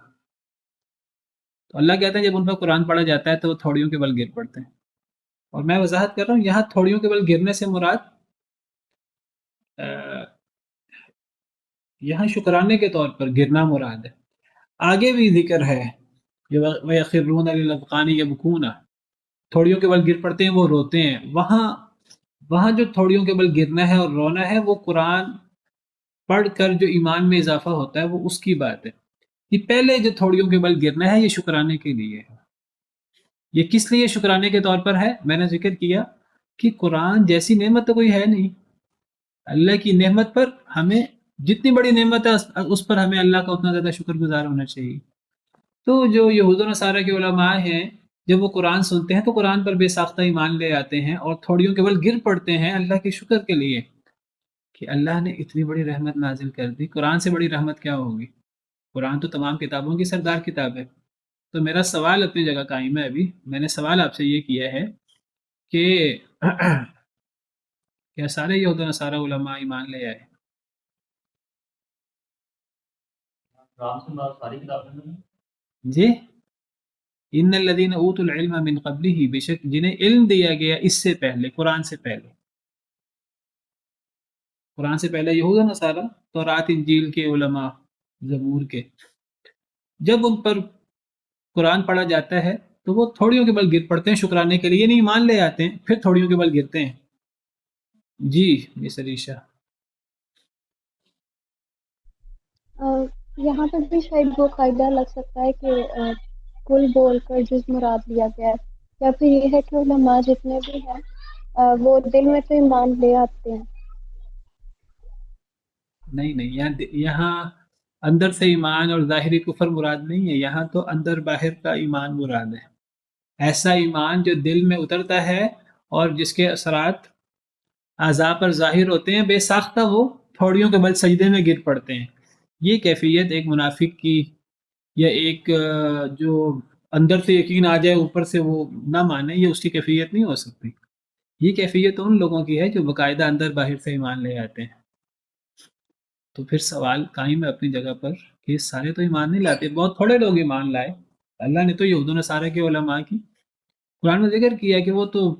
تو اللہ کہتے ہیں جب ان پر قرآن پڑھا جاتا ہے تو وہ تھوڑیوں کے بل گر پڑتے ہیں۔ اور میں وضاحت کر رہا ہوں، یہاں تھوڑیوں کے بل گرنے سے مراد یہاں شکرانے کے طور پر گرنا مراد ہے۔ آگے بھی ذکر ہے وَيَخِرُّونَ لِلْأَذْقَانِ يَبْكُونَ، تھوڑیوں کے بل گر پڑتے ہیں، وہ روتے ہیں۔ وہاں جو تھوڑیوں کے بل گرنا ہے اور رونا ہے، وہ قرآن پڑھ کر جو ایمان میں اضافہ ہوتا ہے وہ اس کی بات ہے۔ یہ پہلے جو تھوڑیوں کے بل گرنا ہے یہ شکرانے کے لیے ہے۔ یہ کس لیے شکرانے کے طور پر ہے؟ میں نے ذکر کیا کہ قرآن جیسی نعمت تو کوئی ہے نہیں۔ اللہ کی نعمت پر ہمیں، جتنی بڑی نعمت ہے اس پر ہمیں اللہ کا اتنا زیادہ شکر گزار ہونا چاہیے۔ تو جو یہود و نصارہ کے علماء ہیں، جب وہ قرآن سنتے ہیں تو قرآن پر بے ساختہ ایمان لے آتے ہیں اور تھوڑیوں کے بل گر پڑتے ہیں اللہ کے شکر کے لیے کہ اللہ نے اتنی بڑی رحمت نازل کر دی۔ قرآن سے بڑی رحمت کیا ہوگی؟ قرآن تو تمام کتابوں کی سردار کتاب ہے۔ تو میرا سوال اپنی جگہ قائم ہے۔ ابھی میں نے سوال آپ سے یہ کیا ہے کہ کیا سارے یہود و نصارہ علماء ایمان لے آئے؟ جی، ان الذین اوتوا العلم من قبلہ، بے شک جنہیں علم دیا گیا اس سے پہلے، قرآن سے پہلے۔ قرآن سے پہلے یہود و نصارہ، تورات انجیل کے علماء، زبور کے، جب ان پر قرآن پڑھا جاتا ہے تو وہ تھوڑیوں کے بل گر پڑتے ہیں شکرانے کے لیے، یعنی ایمان لے آتے ہیں پھر تھوڑیوں کے بل گرتے ہیں۔ جی مس علیشہ، یہاں پر بھی شاید وہ قاعدہ لگ سکتا ہے کہ کل بول کر جز مراد لیا گیا ہے، یا پھر یہ ہے کہ علماء جتنے بھی ہیں وہ دل میں تو ایمان لے آتے ہیں۔ نہیں، یہاں اندر سے ایمان اور ظاہری کفر مراد نہیں ہے، یہاں تو اندر باہر کا ایمان مراد ہے۔ ایسا ایمان جو دل میں اترتا ہے اور جس کے اثرات اعضاء پر ظاہر ہوتے ہیں، بے ساختہ وہ تھوڑیوں کے بل سجدے میں گر پڑتے ہیں۔ یہ کیفیت ایک منافق کی، یا ایک جو اندر سے یقین آ جائے اوپر سے وہ نہ مانے، یہ اس کی کیفیت نہیں ہو سکتی۔ یہ کیفیت ان لوگوں کی ہے جو باقاعدہ اندر باہر سے ایمان لے آتے ہیں۔ تو پھر سوال قائم ہے اپنی جگہ پر کہ سارے تو ایمان نہیں لاتے، بہت تھوڑے لوگ ایمان لائے، اللہ نے تو یہود و نصارہ کے علماء کی قرآن میں ذکر کیا کہ وہ تو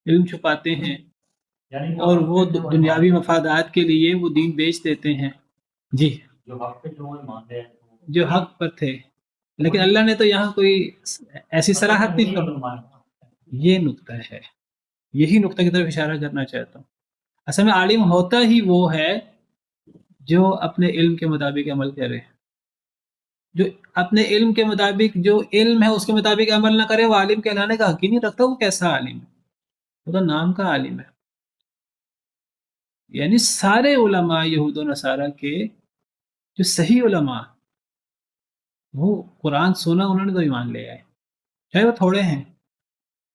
علم چھپاتے ہیں اور وہ دنیاوی مفادات کے لیے وہ دین بیچ دیتے ہیں جی جو حق پر تھے، لیکن اللہ نے تو یہاں کوئی ایسی صراحت نہیں فرمائی۔ یہ نقطہ ہے، یہی نقطہ کی طرف اشارہ کرنا چاہتا ہوں۔ اصل میں عالم ہوتا ہی وہ ہے جو اپنے علم کے مطابق عمل کرے، جو اپنے علم کے مطابق جو علم ہے اس کے مطابق عمل نہ کرے وہ عالم کہلانے کا حق ہی نہیں رکھتا۔ وہ کیسا عالم ہے؟ وہ تو نام کا عالم ہے۔ یعنی سارے علماء یہود و نصارہ کے جو صحیح علماء وہ قرآن سنا انہوں نے تو ایمان لے آئے، چاہے وہ تھوڑے ہیں،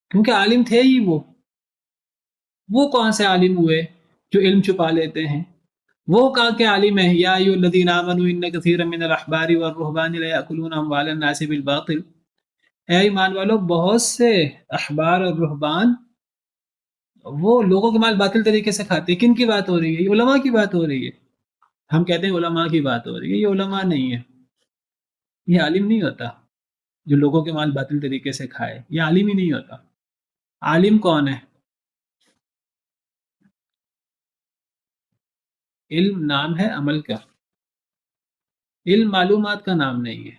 کیونکہ عالم تھے ہی وہ کون سے عالم ہوئے جو علم چھپا لیتے ہیں؟ وہ کہا کہ عالم ہے یا ایھا الذین آمنوا ان کثیرا من الاحبار والرہبان لیاکلون اموال الناس بالباطل، اے ایمان والو بہت سے احبار اور رہبان وہ لوگوں کے مال باطل طریقے سے کھاتے ہیں۔ کن کی بات ہو رہی ہے؟ یہ علماء کی بات ہو رہی ہے۔ ہم کہتے ہیں علماء کی بات ہو رہی ہے، یہ علماء نہیں ہے، یہ عالم نہیں ہوتا جو لوگوں کے مال باطل طریقے سے کھائے، یہ عالم ہی نہیں ہوتا۔ عالم کون ہے؟ علم نام ہے عمل کا، علم معلومات کا نام نہیں ہے۔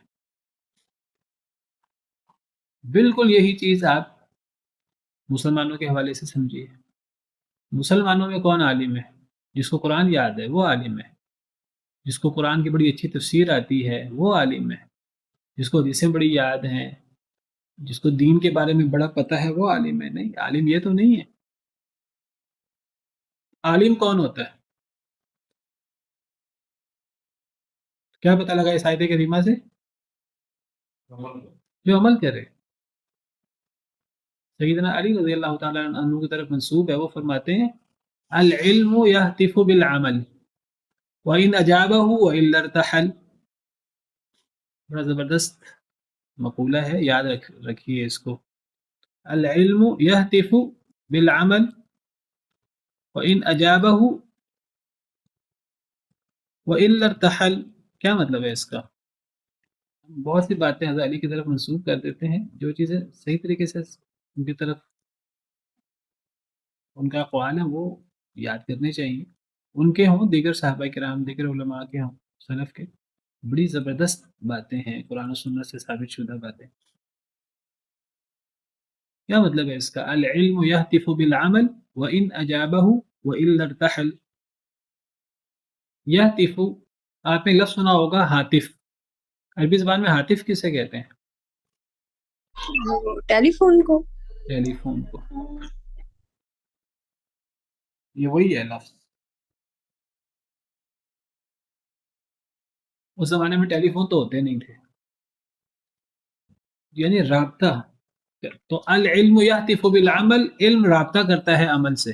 بالکل یہی چیز آپ مسلمانوں کے حوالے سے سمجھیے۔ مسلمانوں میں کون عالم ہے؟ جس کو قرآن یاد ہے وہ عالم ہے، جس کو قرآن کی بڑی اچھی تفسیر آتی ہے وہ عالم ہے، جس کو حدیثیں بڑی یاد ہیں، جس کو دین کے بارے میں بڑا پتہ ہے وہ عالم ہے۔ نہیں، عالم یہ تو نہیں ہے۔ عالم کون ہوتا ہے؟ کیا پتہ لگا اس آیت کریمہ سے؟ جو عمل کرے۔ سیدنا علی رضی اللہ تعالیٰ عنہ کی طرف منسوب ہے، وہ فرماتے ہیں العلم یہتف بالعمل وَإِنْ أَجَابَهُ وَإِلَّا ارْتَحَلَ۔ بڑا زبردست مقولہ ہے، یاد رکھیے اس کو۔ العلم یہتف بالعمل وَإِنْ أَجَابَهُ وَإِلَّا ارْتَحَلَ۔ کیا مطلب ہے اس کا؟ بہت سی باتیں حضرت علی کی طرف منسوب کر دیتے ہیں، جو چیزیں صحیح طریقے سے ان کی طرف ان کا اقوال ہے وہ یاد کرنے چاہیے، ان کے ہوں، دیگر صحابہ کرام، دیگر علماء کے ہوں، سلف کے۔ بڑی زبردست باتیں ہیں، قرآن و سنت سے ثابت شدہ باتیں۔ کیا مطلب ہے اس کا؟ العلم یہتف بالعمل وَإِنْ أَجَابَهُ وَإِلَّا ارْتَحَلَ۔ یہتف، آپ نے لفظ سنا ہوگا ہاتف، عربی زبان میں ہاتف کسے کہتے ہیں؟ ٹیلی فون کو۔ ٹیلی فون کو، یہ وہی ہے لفظ۔ اس زمانے میں ٹیلی فون تو ہوتے نہیں تھے، یعنی رابطہ۔ تو العلم یہتف بالعمل، علم رابطہ کرتا ہے عمل سے،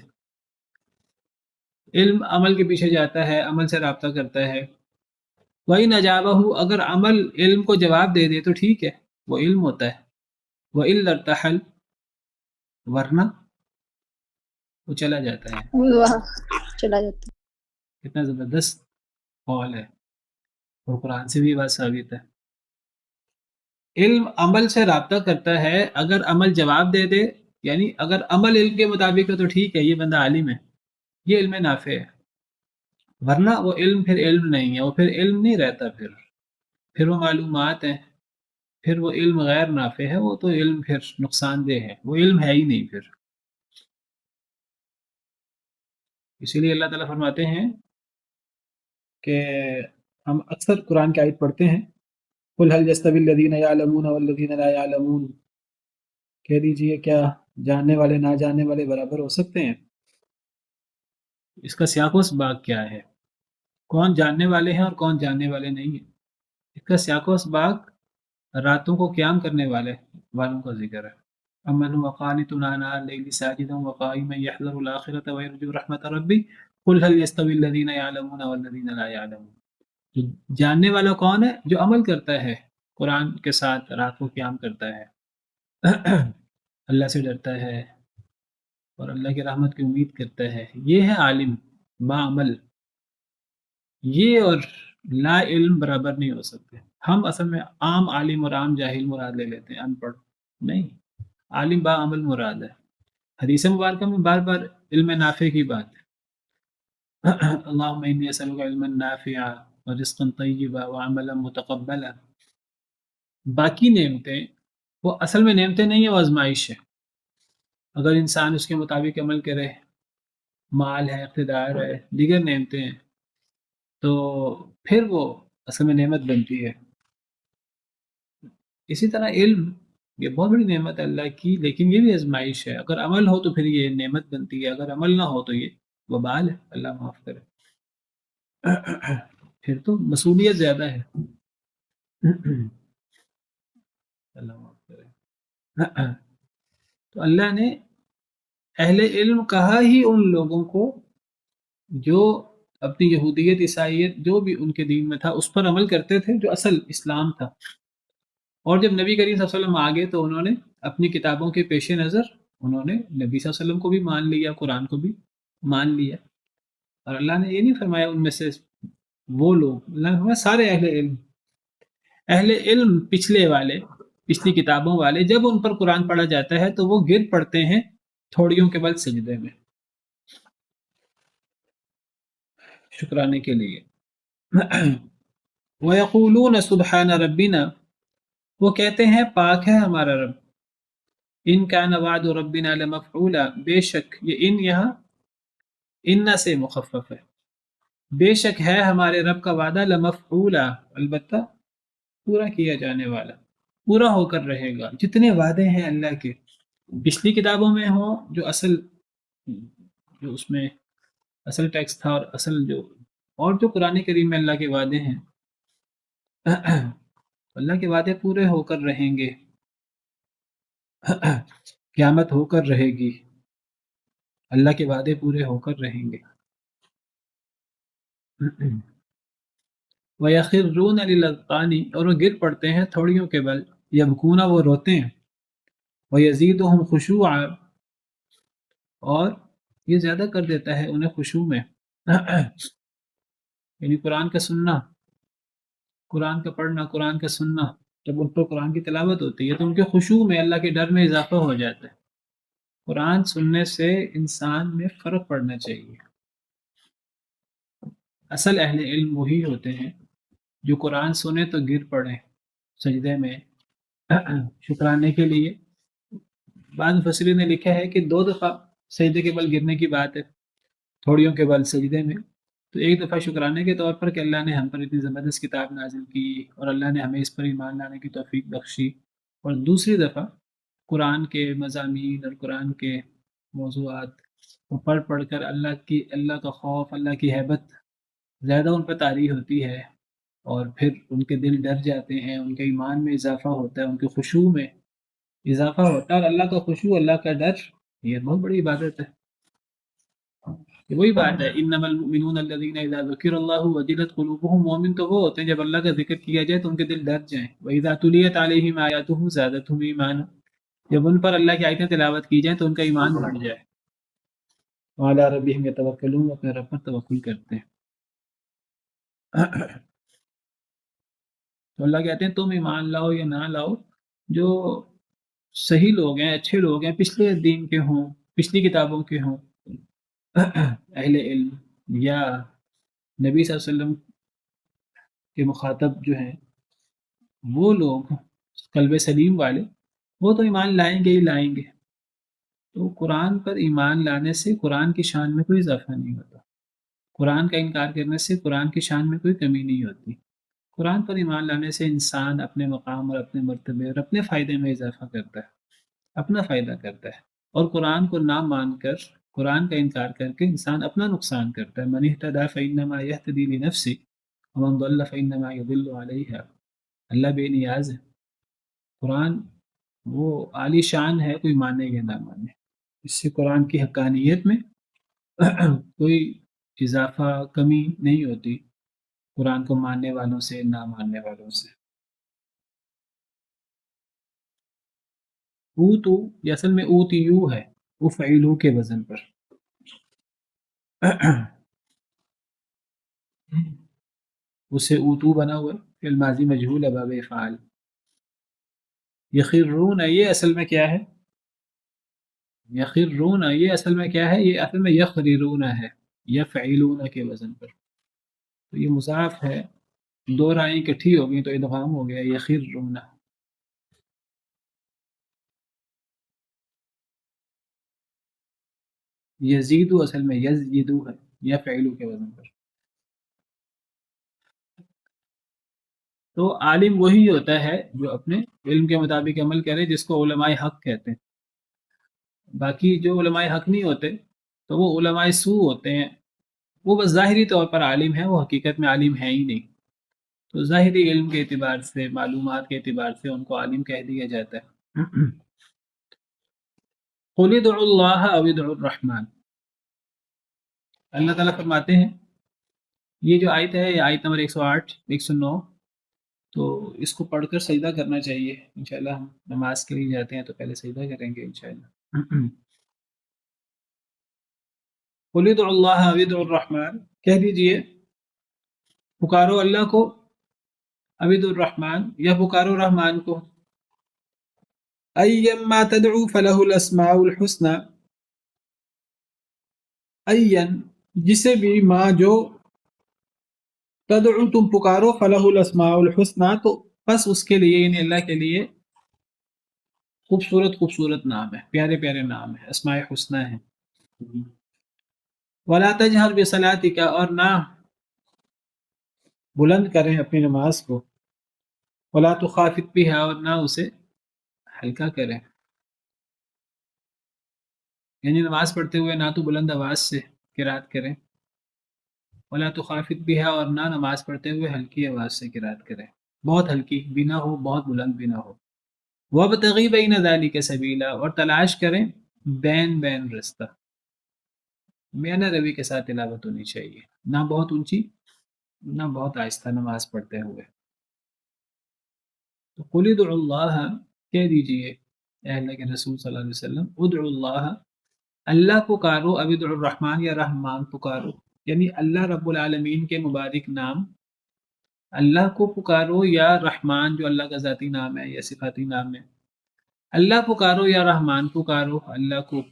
علم عمل کے پیچھے جاتا ہے، عمل سے رابطہ کرتا ہے۔ وَإِنْ أَجَابَهُ، اگر عمل علم کو جواب دے دے تو ٹھیک ہے، وہ علم ہوتا ہے۔ وَإِلَّا ارْتَحَلَ، ورنہ وہ چلا جاتا ہے۔ واہ، چلا جاتا ہے۔ کتنا زبردست قول ہے، اور قرآن سے بھی بات ثابت ہے۔ علم عمل سے رابطہ کرتا ہے، اگر عمل جواب دے دے، یعنی اگر عمل علم کے مطابق ہے تو ٹھیک ہے، یہ بندہ عالم ہے، یہ علم نافع ہے، ورنہ وہ علم پھر علم نہیں ہے، وہ پھر علم نہیں رہتا، پھر وہ معلومات ہیں، پھر وہ علم غیر نافع ہے، وہ تو علم پھر نقصان دہ ہے، وہ علم ہے ہی نہیں پھر۔ اسی لیے اللہ تعالیٰ فرماتے ہیں کہ ہم اکثر قرآن کی آیت پڑھتے ہیں، قُلْ هَلْ يَسْتَوِي الَّذِينَ يَعْلَمُونَ وَالَّذِينَ لَا يَعْلَمُونَ، کہہ دیجئے کیا جاننے والے نہ جاننے والے برابر ہو سکتے ہیں؟ اس کا سیاق و سباق کیا ہے؟ کون جاننے والے ہیں اور کون جاننے والے نہیں ہیں؟ اس کا سیاق و سباق راتوں کو قیام کرنے والوں کا ذکر ہے۔ امن وقانت آناء اللیل ساجدا وقائما یحذر الآخرة ویرجو رحمت ربی قل هل يستوی الذین یعلمون والذین لا یعلمون۔ جو جاننے والا کون ہے؟ جو عمل کرتا ہے، قرآن کے ساتھ رات کو قیام کرتا ہے، اللہ سے ڈرتا ہے اور اللہ کی رحمت کی امید کرتا ہے، یہ ہے عالم باعمل۔ یہ اور لا علم برابر نہیں ہو سکتے. ہم اصل میں عام عالم اور عام جاہل مراد لے لیتے ہیں، ان پڑھ نہیں. عالم با عمل مراد ہے. حدیث مبارکہ میں بار بار علم نافع کی بات ہے. اللہم انی اسألک علما نافعا ورزقا طیبا وعملا متقبلا. باقی نعمتیں وہ اصل میں نعمتیں نہیں ہیں، وہ آزمائش ہے. اگر انسان اس کے مطابق عمل کرے، مال ہے، اقتدار ہے، دیگر نعمتیں ہیں، تو پھر وہ اصل میں نعمت بنتی ہے. اسی طرح علم یہ بہت بڑی نعمت ہے اللہ کی، لیکن یہ بھی آزمائش ہے. اگر عمل ہو تو پھر یہ نعمت بنتی ہے، اگر عمل نہ ہو تو یہ وبال ہے. اللہ معاف کرے. پھر تو مصولیت زیادہ ہے. اللہ معاف کرے. تو اللہ نے اہل علم کہا ہی ان لوگوں کو جو اپنی یہودیت، عیسائیت، جو بھی ان کے دین میں تھا اس پر عمل کرتے تھے، جو اصل اسلام تھا. اور جب نبی کریم صلی اللہ علیہ وسلم آگے تو انہوں نے اپنی کتابوں کے پیش نظر انہوں نے نبی صلی اللہ علیہ وسلم کو بھی مان لیا، قرآن کو بھی مان لیا. اور اللہ نے یہ نہیں فرمایا ان میں سے وہ لوگ، اللہ نے فرمایا سارے اہل علم. اہل علم پچھلے والے، پچھلی کتابوں والے، جب ان پر قرآن پڑھا جاتا ہے تو وہ گر پڑتے ہیں تھوڑیوں کے بل سجدے میں، شکرانے کے لیے. وَيَقُولُونَ سُبْحَانَ رَبِّنَا، وہ کہتے ہیں پاک ہے ہمارا رب. ان کان وعد ربنا لمفعولا، بے شک یہ ان یہاں ان سے مخفف ہے. بے شک ہے ہمارے رب کا وعدہ لمفعولا، البتہ پورا کیا جانے والا، پورا ہو کر رہے گا. جتنے وعدے ہیں اللہ کے پچھلی کتابوں میں ہوں، جو اصل جو اس میں اصل ٹیکسٹ تھا، اور اصل جو قرآن کریم میں اللہ کے وعدے ہیں، اللہ کے وعدے پورے ہو کر رہیں گے. قیامت ہو کر رہے گی، اللہ کے وعدے پورے ہو کر رہیں گے. وَيَخِرُّونَ لِلْأَذْقَانِ، اور وہ گر پڑتے ہیں تھوڑیوں کے بل. یبکون، وہ روتے ہیں. وَيَزِيدُهُمْ خُشُوعًا، اور یہ زیادہ کر دیتا ہے انہیں خشوع میں. یعنی قرآن کا سننا، قرآن کا پڑھنا، قرآن کا سننا، جب ان پر قرآن کی تلاوت ہوتی ہے تو ان کے خشوع میں، اللہ کے ڈر میں اضافہ ہو جاتا ہے. قرآن سننے سے انسان میں فرق پڑنا چاہیے. اصل اہل علم وہی ہوتے ہیں جو قرآن سنیں تو گر پڑیں سجدے میں شکرانے کے لیے. بعض مفسرین نے لکھا ہے کہ 2 دفعہ سجدے کے بل گرنے کی بات ہے، تھوڑیوں کے بل سجدے میں. تو ایک دفعہ شکرانے کے طور پر کہ اللہ نے ہم پر اتنی زبردست کتاب نازل کی اور اللہ نے ہمیں اس پر ایمان لانے کی توفیق بخشی، اور دوسری دفعہ قرآن کے مضامین اور قرآن کے موضوعات وہ پڑھ کر اللہ کا خوف، اللہ کی ہیبت زیادہ ان پہ طاری ہوتی ہے، اور پھر ان کے دل ڈر جاتے ہیں، ان کے ایمان میں اضافہ ہوتا ہے، ان کے خشوع میں اضافہ ہوتا ہے. اور اللہ کا خشوع، اللہ کا ڈر، یہ بہت بڑی عبادت ہے. یہ وہی بات ہے، انما المؤمنون الذین اذا ذکر اللہ وجلت قلوبهم. مومن تو وہ ہوتے ہیں جب اللہ کا ذکر کیا جائے تو ان کے دل ڈر جائیں. واذا تلیت علیہم آیاتہ زادتہم ایمانا، جب ان پر اللہ کی آیتیں تلاوت کی جائیں تو ان کا ایمان بڑھ جائے. وعلی ربہم یتوکلون، اپنے رب پر توکل کرتے ہیں. تو اللہ کہتے ہیں تم ایمان لاؤ یا نہ لاؤ، جو صحیح لوگ ہیں، اچھے لوگ ہیں، پچھلے دین کے ہوں، پچھلی کتابوں کے ہوں، اہل علم یا نبی صلی اللہ علیہ وسلم کے مخاطب جو ہیں، وہ لوگ قلب سلیم والے، وہ تو ایمان لائیں گے ہی لائیں گے. تو قرآن پر ایمان لانے سے قرآن کی شان میں کوئی اضافہ نہیں ہوتا. قرآن کا انکار کرنے سے قرآن کی شان میں کوئی کمی نہیں ہوتی. قرآن پر ایمان لانے سے انسان اپنے مقام اور اپنے مرتبے اور اپنے فائدے میں اضافہ کرتا ہے، اپنا فائدہ کرتا ہے. اور قرآن کو نہ مان کر، قرآن کا انکار کر کے انسان اپنا نقصان کرتا ہے. من اہتدی فإنما یہتدی لنفسہ ومن ضل فإنما یضل علیہا. اللہ بے نیاز ہے. قرآن وہ عالی شان ہے، کوئی مانے یا نہ مانے. اس سے قرآن کی حقانیت میں کوئی اضافہ، کمی نہیں ہوتی قرآن کو ماننے والوں سے، نہ ماننے والوں سے. اوتو یہ اصل میں اوتیو ہے، افعلو کے وزن پر. اس سے اوتو بنا ہوا ہے، فعل ماضی مجہول ہے باب افعال. یخرون یہ اصل میں کیا ہے؟ یخرون یہ اصل میں کیا ہے؟ یہ اصل میں یخررون ہے، یفعلون کے وزن پر. تو یہ مضاف ہے، دو رائیں اکٹھی ہو گئی تو ادغام ہو گیا یخرون. یزیدو اصل میں یزیدو ہے، یفعلو کے وزن پر. تو عالم وہی ہوتا ہے جو اپنے علم کے مطابق عمل کرے، جس کو علماء حق کہتے ہیں. باقی جو علماء حق نہیں ہوتے تو وہ علماء سو ہوتے ہیں. وہ بس ظاہری طور پر عالم ہیں، وہ حقیقت میں عالم ہیں ہی نہیں. تو ظاہری علم کے اعتبار سے، معلومات کے اعتبار سے ان کو عالم کہہ دیا جاتا ہے. قُلِ ادْعُوا اللَّهَ أَوِ ادْعُوا الرَّحْمَنَ. اللہ تعالیٰ فرماتے ہیں، یہ جو آیت ہے یہ آیت نمبر 108 109، تو اس کو پڑھ کر سجدہ کرنا چاہیے. انشاءاللہ ہم نماز کے لیے جاتے ہیں تو پہلے سجدہ کریں گے انشاءاللہ. قُلِ ادْعُوا اللَّهَ أَوِ ادْعُوا الرَّحْمَنَ، کہہ دیجئے پکارو اللہ کو، أَوِ ادْعُوا الرَّحْمَنَ یا پکارو رحمان کو. أَيًّا تَدْعُوا فَلَهُ الْأَسْمَاءُ الْحُسْنَى، أَيًّا جسے بھی، ما جو، تدعو تم پکارو، فلہ الاسماء الحسنى تو بس اس کے لیے، یعنی اللہ کے لیے خوبصورت خوبصورت نام ہے، پیارے پیارے نام ہے، اسماء حسنى ہیں. ولا تجہر بصلاتک، اور نہ بلند کریں اپنی نماز کو. ولا تخافت بها، اور نہ اسے ہلکا کریں. یعنی نماز پڑھتے ہوئے نہ تو بلند آواز سے قرات کریں، ولا تخافت بها، اور نہ نماز پڑھتے ہوئے ہلکی آواز سے قرات کریں، بہت ہلکی بھی نہ ہو، بہت بلند بھی نہ ہو. وابتغی بین ذلک سبیلا، اور تلاش کریں بین بین رستہ. میانہ روی کے ساتھ تلاوت ہونی چاہیے، نہ بہت اونچی نہ بہت آہستہ نماز پڑھتے ہوئے. تو قل ادعوا اللہ، کہہ دیجئے اے اللہ کے رسول صلی اللہ علیہ وسلم، ادعوا اللہ، اللہ پکارو، اب ادعوا الرحمن یا رحمان پکارو، یعنی اللہ رب العالمین کے مبارک نام اللہ کو پکارو، یا رحمان جو اللہ کا ذاتی نام ہے یا صفاتی نام ہے. اللہ پکارو یا رحمان پکارو، اللہ کو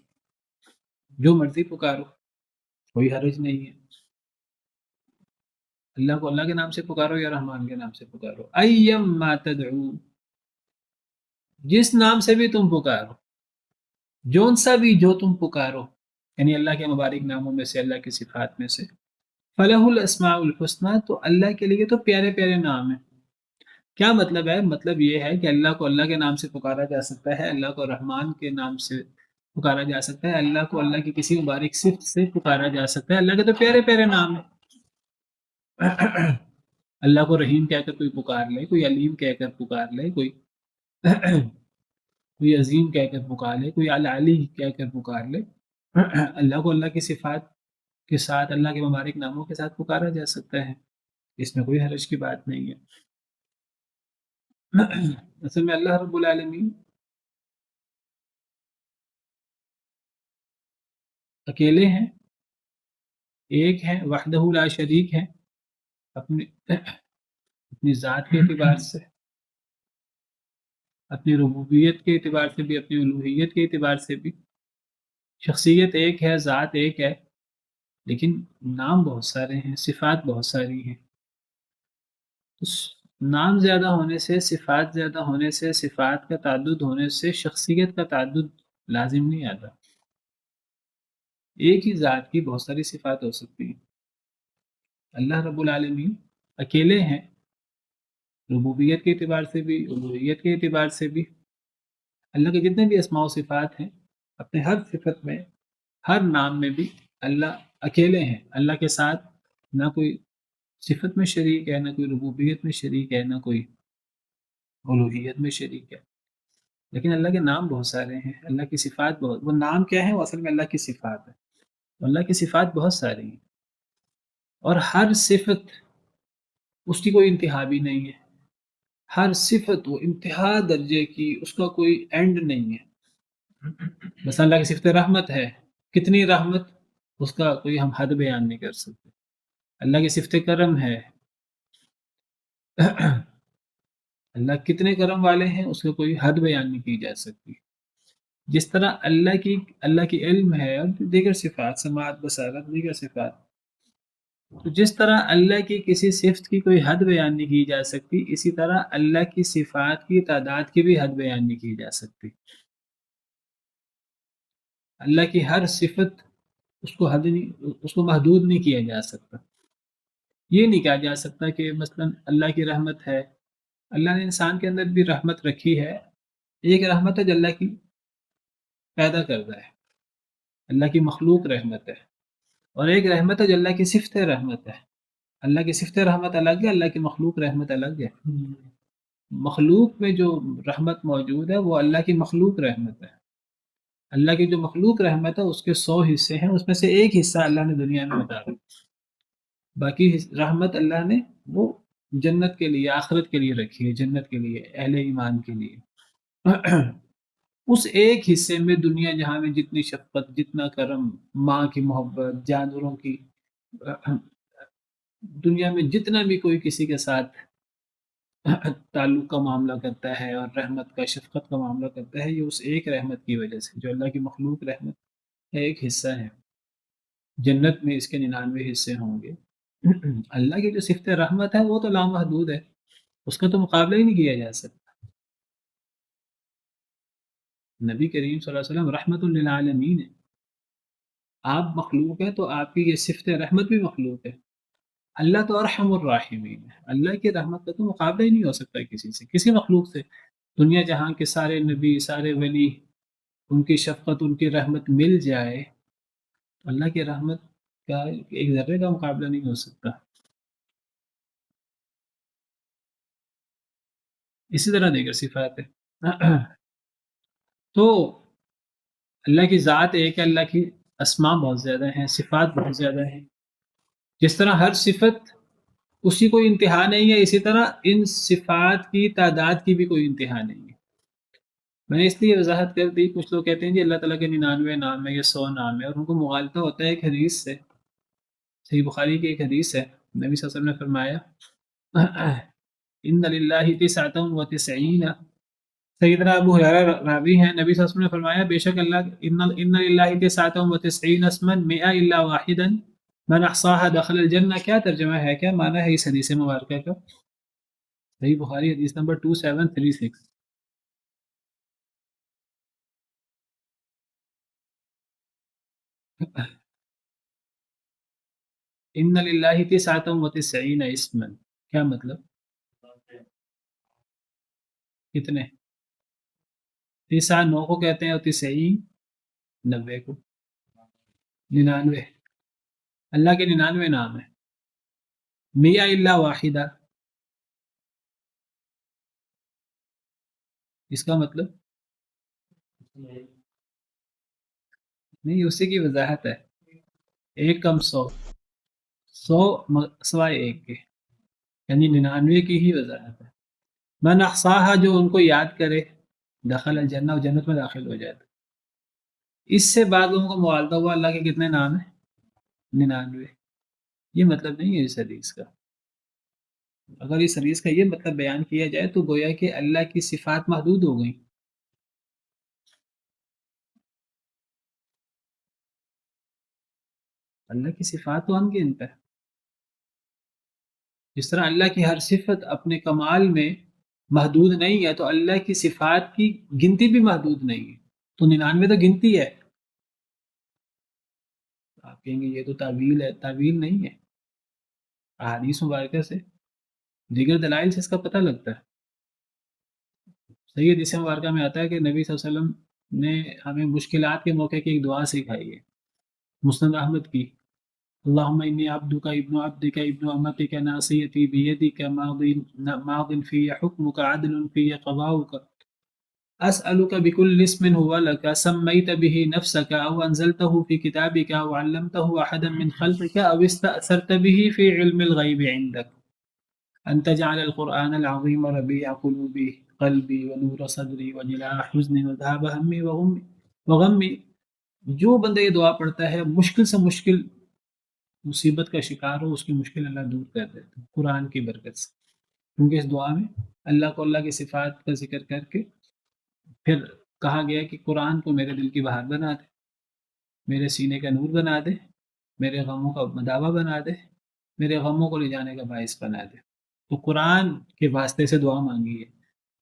جو مرضی پکارو، کوئی حرج نہیں ہے. اللہ کو اللہ کے نام سے پکارو یا رحمان کے نام سے پکارو. ایما تدعو، جس نام سے بھی تم پکارو، جون سا بھی جو تم پکارو، یعنی اللہ کے مبارک ناموں میں سے، اللہ کی صفات میں سے. فلہ الاسماء الحسنى، تو اللہ کے لیے تو پیارے پیارے نام ہیں. کیا مطلب ہے؟ مطلب یہ ہے کہ اللہ کو اللہ کے نام سے پکارا جا سکتا ہے، اللہ کو رحمان کے نام سے پکارا جا سکتا ہے، اللہ کو اللہ کی کسی مبارک صفت سے پکارا جا سکتا ہے. اللہ کے تو پیارے پیارے نام ہیں. اللہ کو رحیم کہہ کر کوئی پکار لے، کوئی علیم کہہ کر پکار لے، کوئی عظیم کہہ کر پکار لے، کوئی العلی کہہ کر پکار لے. اللہ کو اللہ کی صفات کے ساتھ، اللہ کے مبارک ناموں کے ساتھ پکارا جا سکتا ہے، اس میں کوئی حرج کی بات نہیں ہے. اصل میں اللہ رب العالمین اکیلے ہیں، ایک ہیں، وحدہ لا شریک ہیں، اپنی ذات کے اعتبار سے، اپنی ربوبیت کے اعتبار سے بھی، اپنی الوہیت کے اعتبار سے بھی. شخصیت ایک ہے، ذات ایک ہے، لیکن نام بہت سارے ہیں، صفات بہت ساری ہیں. نام زیادہ ہونے سے، صفات زیادہ ہونے سے، صفات کا تعدد ہونے سے شخصیت کا تعدد لازم نہیں آتا. ایک ہی ذات کی بہت ساری صفات ہو سکتی ہیں. اللہ رب العالمین اکیلے ہیں، ربوبیت کے اعتبار سے بھی، الوہیت کے اعتبار سے بھی. اللہ کے جتنے بھی اسماء و صفات ہیں، اپنے ہر صفت میں، ہر نام میں بھی اللہ اکیلے ہیں. اللہ کے ساتھ نہ کوئی صفت میں شریک ہے، نہ کوئی ربوبیت میں شریک ہے، نہ کوئی الوہیت میں شریک ہے. لیکن اللہ کے نام بہت سارے ہیں، اللہ کی صفات بہت. وہ نام کیا ہے؟ وہ اصل میں اللہ کی صفات ہے. اللہ کی صفات بہت ساری ہیں، اور ہر صفت اس کی کوئی انتہا بھی نہیں ہے. ہر صفت وہ انتہا درجے کی، اس کا کوئی اینڈ نہیں ہے. مثلا اللہ کی صفت رحمت ہے، کتنی رحمت، اس کا کوئی ہم حد بیان نہیں کر سکتے. اللہ کی صفت کرم ہے، اللہ کتنے کرم والے ہیں اس کا کوئی حد بیان نہیں کی جا سکتی. جس طرح اللہ کی علم ہے اور دیگر صفات، سماعت، بصارت، دیگر صفات، تو جس طرح اللہ کی کسی صفت کی کوئی حد بیان نہیں کی جا سکتی، اسی طرح اللہ کی صفات کی تعداد کی بھی حد بیان نہیں کی جا سکتی. اللہ کی ہر صفت اس کو محدود نہیں کیا جا سکتا. یہ نہیں کہا جا سکتا کہ مثلا اللہ کی رحمت ہے، اللہ نے انسان کے اندر بھی رحمت رکھی ہے. ایک رحمت ہے جو اللہ کی پیدا کردہ ہے، اللہ کی مخلوق رحمت ہے، اور ایک رحمت ہے جو اللہ کی صفت رحمت ہے. اللہ کی صفت رحمت الگ ہے، اللہ کی مخلوق رحمت الگ ہے. مخلوق میں جو رحمت موجود ہے وہ اللہ کی مخلوق رحمت ہے. اللہ کی جو مخلوق رحمت ہے اس کے 100 حصے ہیں، اس میں سے ایک حصہ اللہ نے دنیا میں اتارا. باقی رحمت اللہ نے وہ جنت کے لیے، آخرت کے لیے رکھی ہے، جنت کے لیے، اہل ایمان کے لیے. اس ایک حصے میں دنیا جہاں میں جتنی شفقت، جتنا کرم، ماں کی محبت، جانوروں کی، دنیا میں جتنا بھی کوئی کسی کے ساتھ تعلق کا معاملہ کرتا ہے اور رحمت کا، شفقت کا معاملہ کرتا ہے، یہ اس ایک رحمت کی وجہ سے، جو اللہ کی مخلوق رحمت ہے، ایک حصہ ہے. جنت میں اس کے 99 حصے ہوں گے. اللہ کی جو صفت رحمت ہے وہ تو لامحدود ہے، اس کا تو مقابلہ ہی نہیں کیا جا سکتا. نبی کریم صلی اللہ علیہ وسلم رحمت للعالمین ہے. آپ مخلوق ہیں تو آپ کی یہ صفت رحمت بھی مخلوق ہے. اللہ تو ارحم الراحمین ہے. اللہ کی رحمت کا تو مقابلہ ہی نہیں ہو سکتا کسی سے، کسی مخلوق سے. دنیا جہاں کے سارے نبی، سارے ولی، ان کی شفقت، ان کی رحمت مل جائے، اللہ کی رحمت کا ایک ذرے کا مقابلہ نہیں ہو سکتا. اسی طرح دیگر صفات ہے. تو اللہ کی ذات ایک ہے، اللہ کی اسماء بہت زیادہ ہیں، صفات بہت زیادہ ہیں. جس طرح ہر صفت اس کی کوئی انتہا نہیں ہے، اسی طرح ان صفات کی تعداد کی بھی کوئی انتہا نہیں ہے. میں نے اس لیے وضاحت کر دی. کچھ لوگ کہتے ہیں جی اللہ تعالیٰ کے 99 نام ہے یا 100 نام ہے، اور ان کو مغالطہ ہوتا ہے ایک حدیث سے. صحیح بخاری کی ایک حدیث ہے، نبی صلی اللہ علیہ وسلم نے فرمایا ان للہ 99. سیدنا ابو ہریرہ راوی ہیں، نبی صلی اللہ علیہ وسلم نے فرمایا بے شک اللہ ان للہ 99 اسما 100 الا واحدا من احصاها دخل الجنہ. کیا ترجمہ ہے، کیا معنی ہے اس حدیث مبارکہ کا؟ صحیح بخاری حدیث نمبر 2736. ان للہ 99 اسما، کیا مطلب؟ کتنے؟ 9 کو کہتے ہیں اور 90 کو، 99. اللہ کے 99 نام ہیں. 100 الا واحدہ، اس کا مطلب نہیں، اسی کی وضاحت ہے. ایک کم 100 سوائے ایک کے، یعنی 99 کی ہی وضاحت ہے. من احصاها، جو ان کو یاد کرے، دخل الجنہ، اور جنت میں داخل ہو جاتا. اس سے بعد لوگوں کو موالدہ ہوا اللہ کے کتنے نام ہیں؟ 99. یہ مطلب نہیں ہے اس حدیث کا. اگر اس حدیث کا یہ مطلب بیان کیا جائے تو گویا کہ اللہ کی صفات محدود ہو گئیں. اللہ کی صفات تو ان گنت ہے. جس طرح اللہ کی ہر صفت اپنے کمال میں محدود نہیں ہے، تو اللہ کی صفات کی گنتی بھی محدود نہیں ہے. تو 99 تو گنتی ہے. آپ کہیں گے یہ تو تعویل ہے. تعویل نہیں ہے، احادیث مبارکہ سے، دیگر دلائل سے اس کا پتہ لگتا ہے. صحیح حدیث مبارکہ میں آتا ہے کہ نبی صلی اللہ علیہ وسلم نے ہمیں مشکلات کے موقع کی ایک دعا سکھائی ہے، مسند احمد کی. اللہم انی عبدک ابن عبدک ابن امتک ناصیتی بیدک ماض فی حکمک عدل فی قضاؤک اسألک بکل اسم هو لک سمیت به نفسک او انزلته فی کتابک او علمته احدا من خلقک او استأثرت به فی علم الغیب عندک ان تجعل القرآن العظیم ربیع قلبی ونور صدری وجلاء حزنی وذهاب ہمی وغمی. جو بندہ یہ دعا پڑھتا ہے مشکل سے مشکل مصیبت کا شکار ہو، اس کی مشکل اللہ دور کر دیتا ہے قرآن کی برکت سے. کیونکہ اس دعا میں اللہ کو اللہ کی صفات کا ذکر کر کے پھر کہا گیا کہ قرآن کو میرے دل کی بہار بنا دے، میرے سینے کا نور بنا دے، میرے غموں کا مداوع بنا دے، میرے غموں کو لے جانے کا باعث بنا دے۔ تو قرآن کے واسطے سے دعا مانگی ہے۔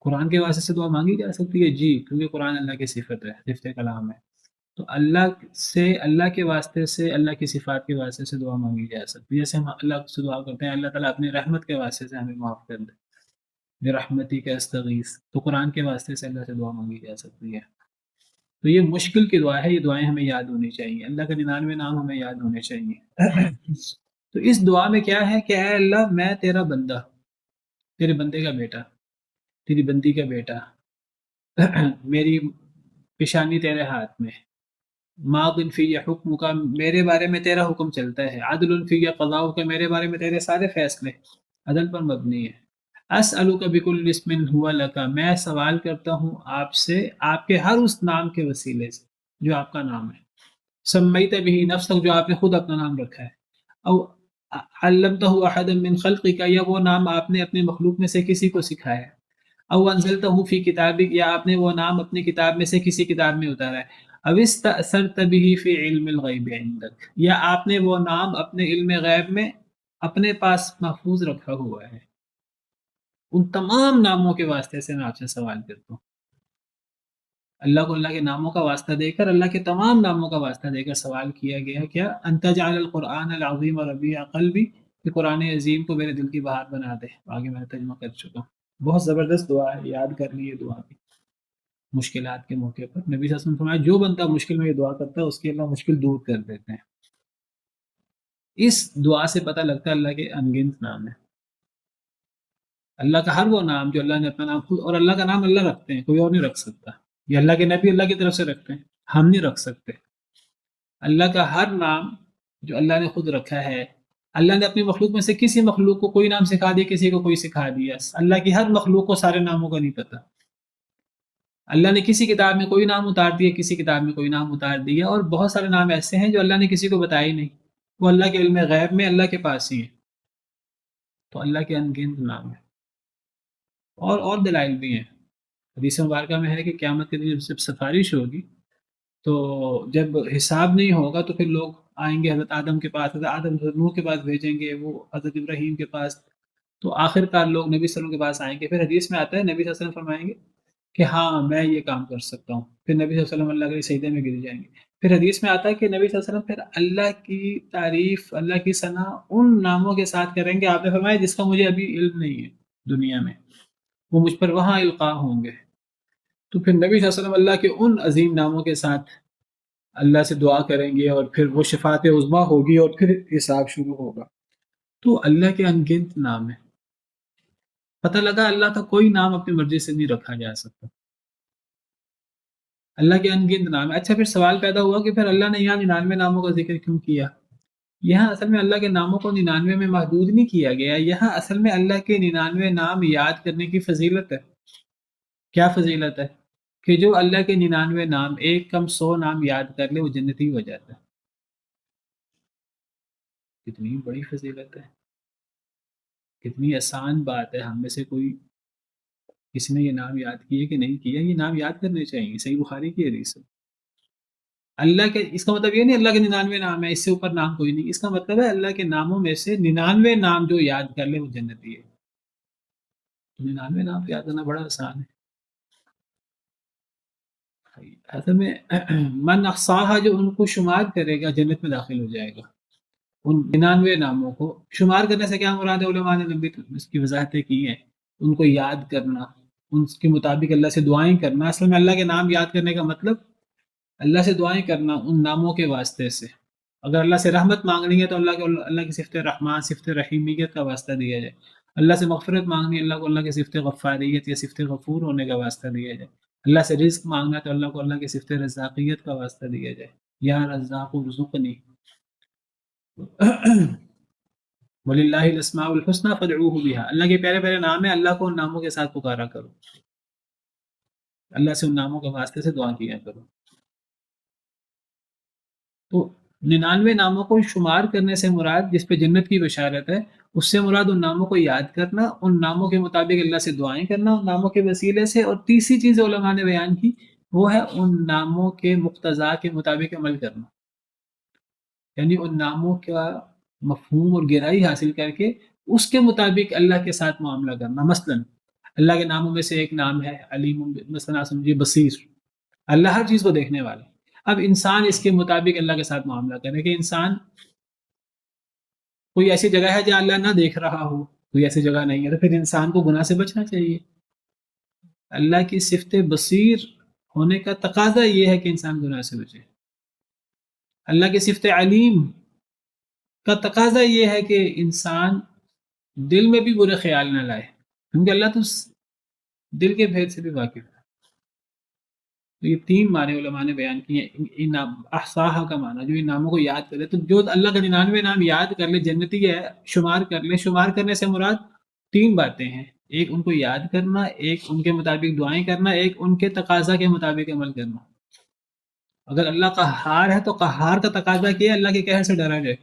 قرآن کے واسطے سے دعا مانگی جا سکتی ہے جی، کیونکہ قرآن اللہ کی صفت ہے، صفت کلام ہے۔ تو اللہ کے واسطے سے، اللہ کی صفات کے واسطے سے دعا مانگی جا سکتی ہے۔ جیسے ہم اللہ سے دعا کرتے ہیں اللہ تعالیٰ اپنی رحمت کے واسطے سے ہمیں معاف کر دے، برحمتی کا استغیث، تو قرآن کے واسطے سے اللہ سے دعا مانگی جا سکتی ہے۔ تو یہ مشکل کی دعا ہے، یہ دعائیں ہمیں یاد ہونی چاہیے، اللہ کا 99 نام ہمیں یاد ہونے چاہیے۔ تو اس دعا میں کیا ہے کہ اے اللہ میں تیرا بندہ، تیرے بندے کا بیٹا، تیری بندی کا بیٹا، میری پیشانی تیرے ہاتھ میں، ماضٍ فی حکم کا، میرے بارے میں تیرا حکم چلتا ہے، عدل فی قضاء کا، میرے بارے میں تیرے سارے فیصلے عدل پر مبنی ہے۔ اسألک بکل اسم ہوا لک، میں سوال کرتا ہوں آپ سے آپ کے ہر اس نام کے وسیلے سے جو آپ کا نام ہے، سمیت بہ نفسک، جو آپ نے خود اپنا نام رکھا ہے، او علمتہ احدا من خلقک، یا وہ نام آپ نے اپنے مخلوق میں سے کسی کو سکھایا ہے، او انزلتہ فی کتابک، یا آپ نے وہ نام اپنی کتاب میں سے کسی کتاب میں اتارا ہے، او استأثرت بہ فی علم الغیب عندک، یا آپ نے وہ نام اپنے علم غیب میں اپنے پاس محفوظ رکھا ہوا ہے۔ ان تمام ناموں کے واسطے سے میں آپ سے سوال کرتا ہوں، اللہ کو اللہ کے ناموں کا واسطہ دے کر، اللہ کے تمام ناموں کا واسطہ دے کر سوال کیا گیا کیا، ان تجعل القرآن العظیم ربیع قلبی، کہ قرآن عظیم کو میرے دل کی بہار بنا دے۔ آگے میں ترجمہ کر چکا ہوں، بہت زبردست دعا ہے، یاد کر لی یہ دعا بھی مشکلات کے موقع پر۔ نبی صلی اللہ علیہ وسلم نے فرمایا جو بندہ مشکل میں یہ دعا کرتا ہے اس کی اللہ مشکل دور کر دیتے ہیں۔ اس دعا سے پتہ لگتا ہے اللہ کے انگنت نام ہے، اللہ کا ہر وہ نام جو اللہ نے اپنا نام خود، اور اللہ کا نام اللہ رکھتے ہیں، کوئی اور نہیں رکھ سکتا، یہ اللہ کے نبی اللہ کی طرف سے رکھتے ہیں، ہم نہیں رکھ سکتے۔ اللہ کا ہر نام جو اللہ نے خود رکھا ہے، اللہ نے اپنی مخلوق میں سے کسی مخلوق کو کوئی نام سکھا دیا، کسی کو کوئی سکھا دیا، اللہ کی ہر مخلوق کو سارے ناموں کا نہیں پتہ۔ اللہ نے کسی کتاب میں کوئی نام اتار دیا، کسی کتاب میں کوئی نام اتار دیا، اور بہت سارے نام ایسے ہیں جو اللہ نے کسی کو بتایا ہی نہیں، وہ اللہ کے علم غیب میں اللہ کے پاس ہی ہیں۔ تو اللہ کے انگنت نام ہے، اور دلائل بھی ہیں۔ حدیث مبارکہ میں ہے کہ قیامت کے دن جب سفارش ہوگی تو جب حساب نہیں ہوگا تو پھر لوگ آئیں گے حضرت آدم کے پاس، حضرت آدم حضرت نوح کے پاس بھیجیں گے، وہ حضرت ابراہیم کے پاس، تو آخر کار لوگ نبی صلی اللہ علیہ وسلم کے پاس آئیں گے۔ پھر حدیث میں آتا ہے نبی صلی اللہ علیہ وسلم فرمائیں گے کہ ہاں میں یہ کام کر سکتا ہوں، پھر نبی صلی اللہ علیہ وسلم اللہ کے سجدے میں گر جائیں گے۔ پھر حدیث میں آتا ہے کہ نبی صلی اللہ علیہ وسلم پھر اللہ کی تعریف، اللہ کی ثنا ان ناموں کے ساتھ کریں گے، آپ نے فرمایا جس کا مجھے ابھی علم نہیں ہے دنیا میں، وہ مجھ پر وہاں القاء ہوں گے۔ تو پھر نبی صلی اللہ علیہ وسلم اللہ کے ان عظیم ناموں کے ساتھ اللہ سے دعا کریں گے، اور پھر وہ شفاعت عظمیٰ ہوگی، اور پھر حساب شروع ہوگا۔ تو اللہ کے انگنت نام ہے۔ پتہ لگا اللہ کا کوئی نام اپنی مرضی سے نہیں رکھا جا سکتا، اللہ کے انگنت نام ہے۔ اچھا پھر سوال پیدا ہوا کہ پھر اللہ نے یہاں 99 ناموں کا ذکر کیوں کیا؟ یہاں اصل میں اللہ کے ناموں کو 99 میں محدود نہیں کیا گیا، یہاں اصل میں اللہ کے 99 نام یاد کرنے کی فضیلت ہے۔ کیا فضیلت ہے؟ کہ جو اللہ کے 99 نام ایک کم 100 نام یاد کر لے وہ جنتی ہو جاتا ہے۔ کتنی بڑی فضیلت ہے، کتنی آسان بات ہے۔ ہم میں سے کوئی کسی نے یہ نام یاد کیے کہ نہیں کیا؟ یہ نام یاد کرنے چاہیے، صحیح بخاری کی حدیث ہے۔ اللہ کے، اس کا مطلب یہ نہیں اللہ کے 99 نام ہے اس سے اوپر نام کوئی نہیں، اس کا مطلب ہے اللہ کے ناموں میں سے 99 نام جو یاد کر لے وہ جنتی ہے۔ 99 نام یاد کرنا بڑا آسان ہے۔ اصل میں من احصاها، جو ان کو شمار کرے گا جنت میں داخل ہو جائے گا۔ ان 99 ناموں کو شمار کرنے سے کیا مراد ہے؟ علماء نے لمبی اس کی وضاحتیں کی ہیں۔ ان کو یاد کرنا، ان کے مطابق اللہ سے دعائیں کرنا۔ اصل میں اللہ کے نام یاد کرنے کا مطلب اللہ سے دعائیں کرنا ان ناموں کے واسطے سے۔ اگر اللہ سے رحمت مانگنی ہے تو اللہ کی صفت رحمان، صفت رحیمیت کا واسطہ دیا جائے۔ اللہ سے مغفرت مانگنی ہے، اللہ کو اللہ کی صفت غفاریت یا صفت غفور ہونے کا واسطہ دیا جائے۔ اللہ سے رزق مانگنا ہے تو اللہ کو اللہ کی صفت رزاقیت کا واسطہ دیا جائے، یا رزاق ارزقنی۔ وَلِلَّهِ الْأَسْمَاءُ الْحُسْنَى فَادْعُوهُ بِهَا، اللہ کے پیارے پیارے نام ہیں، اللہ کو ان ناموں کے ساتھ پکارا کرو، اللہ سے ان ناموں کے واسطے سے دعا کیا کرو۔ تو 99 ناموں کو شمار کرنے سے مراد جس پہ جنت کی بشارت ہے، اس سے مراد ان ناموں کو یاد کرنا، ان ناموں کے مطابق اللہ سے دعائیں کرنا ان ناموں کے وسیلے سے، اور تیسری چیز علماء نے بیان کی وہ ہے ان ناموں کے مقتضا کے مطابق عمل کرنا، یعنی ان ناموں کا مفہوم اور گہرائی حاصل کر کے اس کے مطابق اللہ کے ساتھ معاملہ کرنا۔ مثلا اللہ کے ناموں میں سے ایک نام ہے علیم، مثلا سمجھیے بصیر، اللہ ہر چیز کو دیکھنے والا۔ اب انسان اس کے مطابق اللہ کے ساتھ معاملہ کرے کہ انسان کوئی ایسی جگہ ہے جہاں اللہ نہ دیکھ رہا ہو، کوئی ایسی جگہ نہیں ہے، تو پھر انسان کو گناہ سے بچنا چاہیے۔ اللہ کی صفت بصیر ہونے کا تقاضا یہ ہے کہ انسان گناہ سے بچے۔ اللہ کی صفت علیم کا تقاضا یہ ہے کہ انسان دل میں بھی برے خیال نہ لائے، کیونکہ اللہ تو دل کے بھید سے بھی واقف ہے۔ تو یہ تین معنی علماء نے بیان کیے ہیں۔ ان احصاہا کا معنی جو ان ناموں کو یاد کرے، تو جو اللہ کا 99 نام یاد کر لے جنتی ہے، شمار کر لے۔ شمار کرنے سے مراد تین باتیں ہیں، ایک ان کو یاد کرنا، ایک ان کے مطابق دعائیں کرنا، ایک ان کے تقاضا کے مطابق عمل کرنا۔ اگر اللہ قہار ہے تو قہار کا تقاضا کیا ہے اللہ کے قہر سے ڈرا جائے۔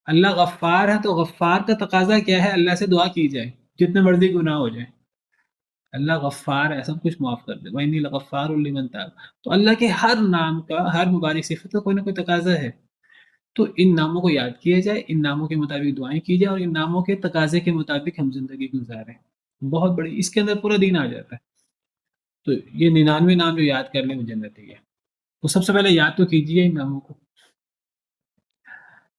اللہ غفار ہے تو غفار کا تقاضا کیا ہے اللہ سے دعا کی جائے جتنے مرضی گناہ ہو جائے۔ اللہ غفار ہے، سب کچھ معاف کر دے، وَإِنِّي لَغَفَّارٌ لِمَن تاب۔ تو اللہ کے ہر نام کا، ہر مبارک صفت کا کوئی نہ کوئی تقاضا ہے، تو ان ناموں کو یاد کیا جائے، ان ناموں کے مطابق دعائیں کی جائے، اور ان ناموں کے تقاضے کے مطابق ہم زندگی گزاریں۔ بہت بڑی، اس کے اندر پورا دین آ جاتا ہے۔ تو یہ 99 نام جو یاد کر لیں وہ جنتی ہے، تو سب سے پہلے یاد تو کیجیے ان ناموں کو۔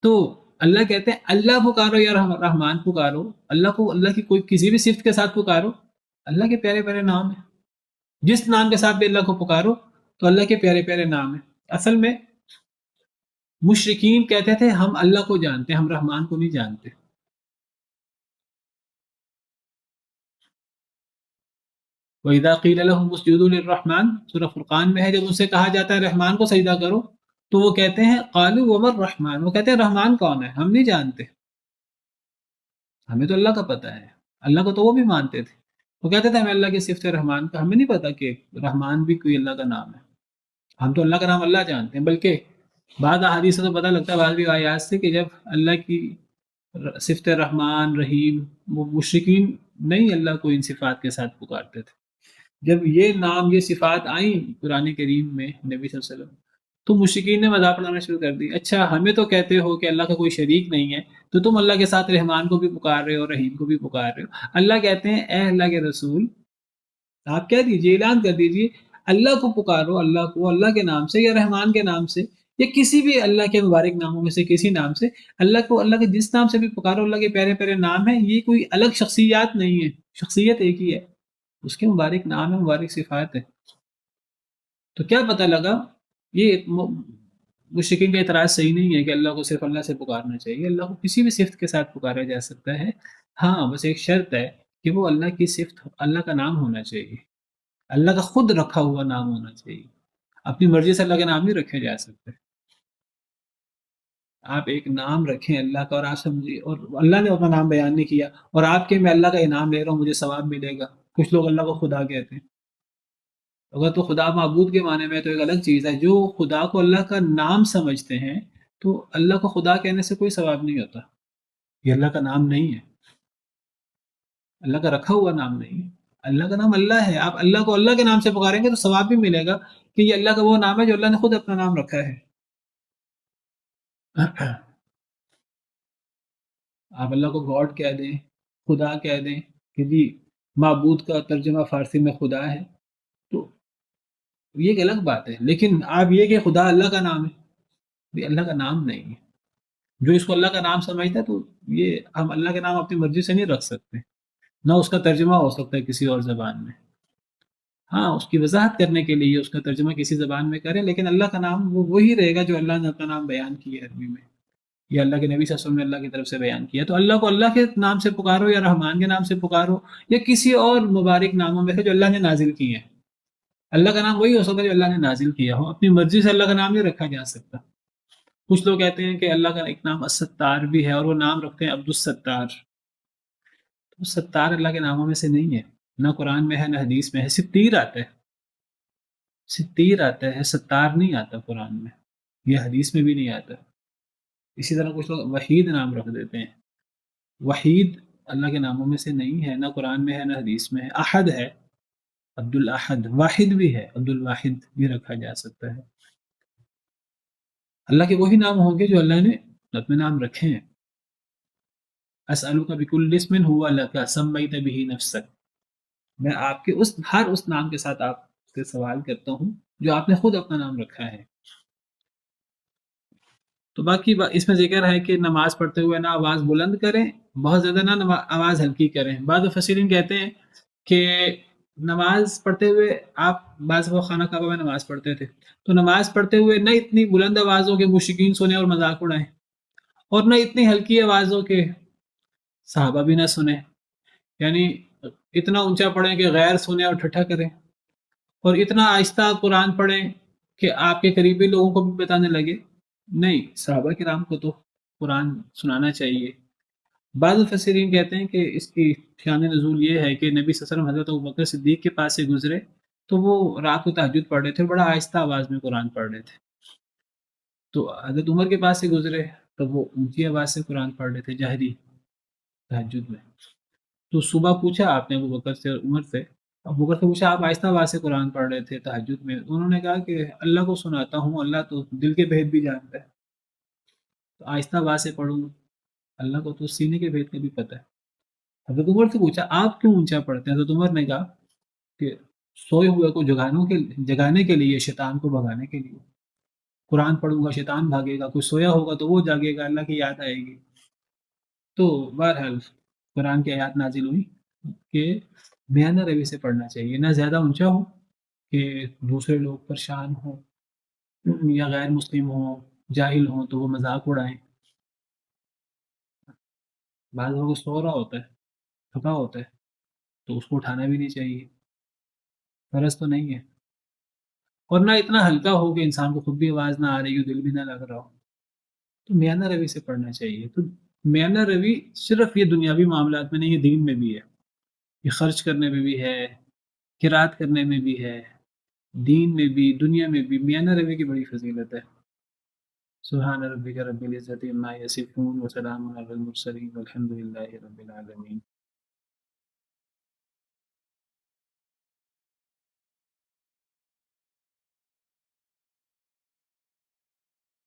تو اللہ کہتے ہیں اللہ پکارو یا رحمان پکارو، اللہ کو، اللہ کی کوئی کسی بھی صفت کے ساتھ پکارو، اللہ کے پیارے پیارے نام ہیں، جس نام کے ساتھ بھی اللہ کو پکارو تو اللہ کے پیارے پیارے نام ہیں۔ اصل میں مشرکین کہتے تھے ہم اللہ کو جانتے ہیں، ہم رحمان کو نہیں جانتے۔ وَإِذَا قِيلَ لَهُمُ اسْجُدُوا لِلرَّحْمَنِ، سورہ فرقان میں ہے، جب ان سے کہا جاتا ہے رحمان کو سجدہ کرو تو وہ کہتے ہیں قالوا وما الرحمن، وہ کہتے ہیں رحمان کون ہے، ہم نہیں جانتے، ہمیں تو اللہ کا پتہ ہے۔ اللہ کو تو وہ بھی مانتے تھے، وہ کہتے تھے ہمیں اللہ کی صفت رحمان کا ہمیں نہیں پتا کہ رحمان بھی کوئی اللہ کا نام ہے، ہم تو اللہ کا نام اللہ جانتے ہیں۔ بلکہ بعض احادیث سے تو پتہ لگتا ہے، بعض آیات سے، کہ جب اللہ کی صفت رحمان رحیم، وہ مشرکین نہیں اللہ کو ان صفات کے ساتھ پکارتے تھے۔ جب یہ نام، یہ صفات آئیں قرآن کریم میں نبی صلی اللہ علیہ وسلم، تو مشرکین نے مذاق اڑانا شروع کر دی، اچھا ہمیں تو کہتے ہو کہ اللہ کا کوئی شریک نہیں ہے، تو تم اللہ کے ساتھ رحمان کو بھی پکار رہے ہو، رحیم کو بھی پکار رہے ہو۔ اللہ کہتے ہیں اے اللہ کے رسول، آپ کہہ دیجئے، اعلان کر دیجئے، اللہ کو پکارو، اللہ کو اللہ کے نام سے یا رحمان کے نام سے یا کسی بھی اللہ کے مبارک ناموں میں سے کسی نام سے، اللہ کو اللہ کے جس نام سے بھی پکارو، اللہ کے پیارے پیارے نام ہیں، یہ کوئی الگ شخصیات نہیں ہے، شخصیت ایک ہی ہے، اس کے مبارک نام ہے، مبارک صفات ہے۔ تو کیا پتہ لگا، یہ مشرکین کا اعتراض صحیح نہیں ہے کہ اللہ کو صرف اللہ سے پکارنا چاہیے، اللہ کو کسی بھی صفت کے ساتھ پکارا جا سکتا ہے۔ ہاں بس ایک شرط ہے کہ وہ اللہ کی صفت، اللہ کا نام ہونا چاہیے، اللہ کا خود رکھا ہوا نام ہونا چاہیے، اپنی مرضی سے اللہ کے نام نہیں رکھے جا سکتے۔ آپ ایک نام رکھیں اللہ کا، اور آپ سمجھیے، اور اللہ نے اپنا نام بیان نہیں کیا، اور آپ کے میں اللہ کا انعام لے رہا ہوں، مجھے ثواب ملے گا۔ کچھ لوگ اللہ کو خدا کہتے ہیں، اگر تو خدا معبود کے معنی میں تو ایک الگ چیز ہے، جو خدا کو اللہ کا نام سمجھتے ہیں تو اللہ کو خدا کہنے سے کوئی ثواب نہیں ہوتا، یہ اللہ کا نام نہیں ہے، اللہ کا رکھا ہوا نام نہیں ہے، اللہ کا نام اللہ ہے۔ آپ اللہ کو اللہ کے نام سے پکاریں گے تو ثواب بھی ملے گا کہ یہ اللہ کا وہ نام ہے جو اللہ نے خود اپنا نام رکھا ہے۔ آپ اللہ کو گاڈ کہہ دیں، خدا کہہ دیں کہ جی معبود کا ترجمہ فارسی میں خدا ہے، تو یہ ایک الگ بات ہے، لیکن آپ یہ کہ خدا اللہ کا نام ہے، یہ اللہ کا نام نہیں ہے۔ جو اس کو اللہ کا نام سمجھتا ہے تو یہ ہم اللہ کے نام اپنی مرضی سے نہیں رکھ سکتے، نہ اس کا ترجمہ ہو سکتا ہے کسی اور زبان میں۔ ہاں اس کی وضاحت کرنے کے لیے اس کا ترجمہ کسی زبان میں کریں، لیکن اللہ کا نام وہ وہی رہے گا جو اللہ نے اپنا نام بیان کیا ہے عربی میں، یا اللہ کے نبی صلی اللہ علیہ وسلم نے اللہ کی طرف سے بیان کیا۔ تو اللہ کو اللہ کے نام سے پکارو یا رحمان کے نام سے پکارو یا کسی اور مبارک ناموں میں سے جو اللہ نے نازل کیے ہیں، اللہ کا نام وہی ہو سکتا ہے جو اللہ نے نازل کیا ہو، اپنی مرضی سے اللہ کا نام نہیں رکھا جا سکتا۔ کچھ لوگ کہتے ہیں کہ اللہ کا ایک نام الستار بھی ہے، اور وہ نام رکھتے ہیں عبد الستار، تو ستار اللہ کے ناموں میں سے نہیں ہے، نہ قرآن میں ہے نہ حدیث میں ہے۔ ستیر آتا ہے، ستیر آتا ہے، ستار نہیں آتا قرآن میں۔ یہ حدیث میں بھی نہیں آتا. اسی طرح کچھ لوگ وحید نام رکھ دیتے ہیں. وحید اللہ کے ناموں میں سے نہیں ہے، نہ قرآن میں ہے نہ حدیث میں ہے. احد ہے، عبد الاحد. واحد بھی ہے، عبد الواحد بھی رکھا جا سکتا ہے. اللہ کے وہی نام ہوں گے جو اللہ نے اپنے نام رکھے ہیں. اسألک بکل اسم هو لک سمیت به نفسک، میں آپ کے ہر اس نام کے ساتھ آپ سے سوال کرتا ہوں جو آپ نے خود اپنا نام رکھا ہے. تو باقی اس میں ذکر ہے کہ نماز پڑھتے ہوئے نہ آواز بلند کریں، بہت زیادہ نہ آواز ہلکی کریں. بعض مفسرین کہتے ہیں کہ نماز پڑھتے ہوئے آپ بعض وہ خانہ کعبہ میں نماز پڑھتے تھے تو نماز پڑھتے ہوئے نہ اتنی بلند آوازوں کے مشرکین سنیں اور مذاق اڑائیں، اور نہ اتنی ہلکی آوازوں کے صحابہ بھی نہ سنیں. یعنی اتنا اونچا پڑھیں کہ غیر سنیں اور ٹھٹھا کریں، اور اتنا آہستہ قرآن پڑھیں کہ آپ کے قریبی لوگوں کو بھی بتانے لگے. نہیں، صحابہ کرام کو تو قرآن سنانا چاہیے. بعض مفسرین کہتے ہیں کہ اس کی شان نزول یہ ہے کہ نبی صلی اللہ علیہ وسلم حضرت ابوبکر صدیق کے پاس سے گزرے تو وہ رات کو تہجد پڑھ رہے تھے، بڑا آہستہ آواز میں قرآن پڑھ رہے تھے. تو حضرت عمر کے پاس سے گزرے تو وہ اونچی آواز سے قرآن پڑھ رہے تھے جہری تہجد میں. تو صبح پوچھا آپ نے ابوبکر سے، عمر سے، ابوبکر سے پوچھا آپ آہستہ آواز سے قرآن پڑھ رہے تھے تہجد میں. انہوں نے کہا کہ اللہ کو سناتا ہوں، اللہ تو دل کے بھید بھی جانتا ہے، تو آہستہ آواز سے پڑھوں، اللہ کو تو سینے کے بھید کا بھی پتہ ہے. حضرت عمر سے پوچھا آپ کیوں اونچا پڑھتے ہیں؟ حضرت عمر نے کہا کہ سوئے ہوئے کو جگانے کے لیے، شیطان کو بھگانے کے لیے قرآن پڑھوں گا، شیطان بھاگے گا. کوئی سویا ہوگا تو وہ جاگے گا، اللہ کی یاد آئے گی. تو بہرحال قرآن کی آیات نازل ہوئی کہ میانہ روی سے پڑھنا چاہیے، نہ زیادہ اونچا ہو کہ دوسرے لوگ پریشان ہوں یا غیر مسلم ہوں، جاہل ہوں تو وہ مذاق اڑائیں. بعض لوگوں کو سو رہا ہوتا ہے، تھکا ہوتا ہے، تو اس کو اٹھانا بھی نہیں چاہیے، فرض تو نہیں ہے. اور نہ اتنا ہلکا ہو کہ انسان کو خود بھی آواز نہ آ رہی ہو، دل بھی نہ لگ رہا ہو. تو میانہ روی سے پڑھنا چاہیے. تو میانہ روی صرف یہ دنیاوی معاملات میں نہیں، یہ دین میں بھی ہے، یہ خرچ کرنے میں بھی ہے، قرات کرنے میں بھی ہے، دین میں بھی دنیا میں بھی میانہ روی کی بڑی فضیلت ہے. سبحان ربک رب العزت عما یصفون وسلام علی المرسلین والحمد للہ رب العالمین.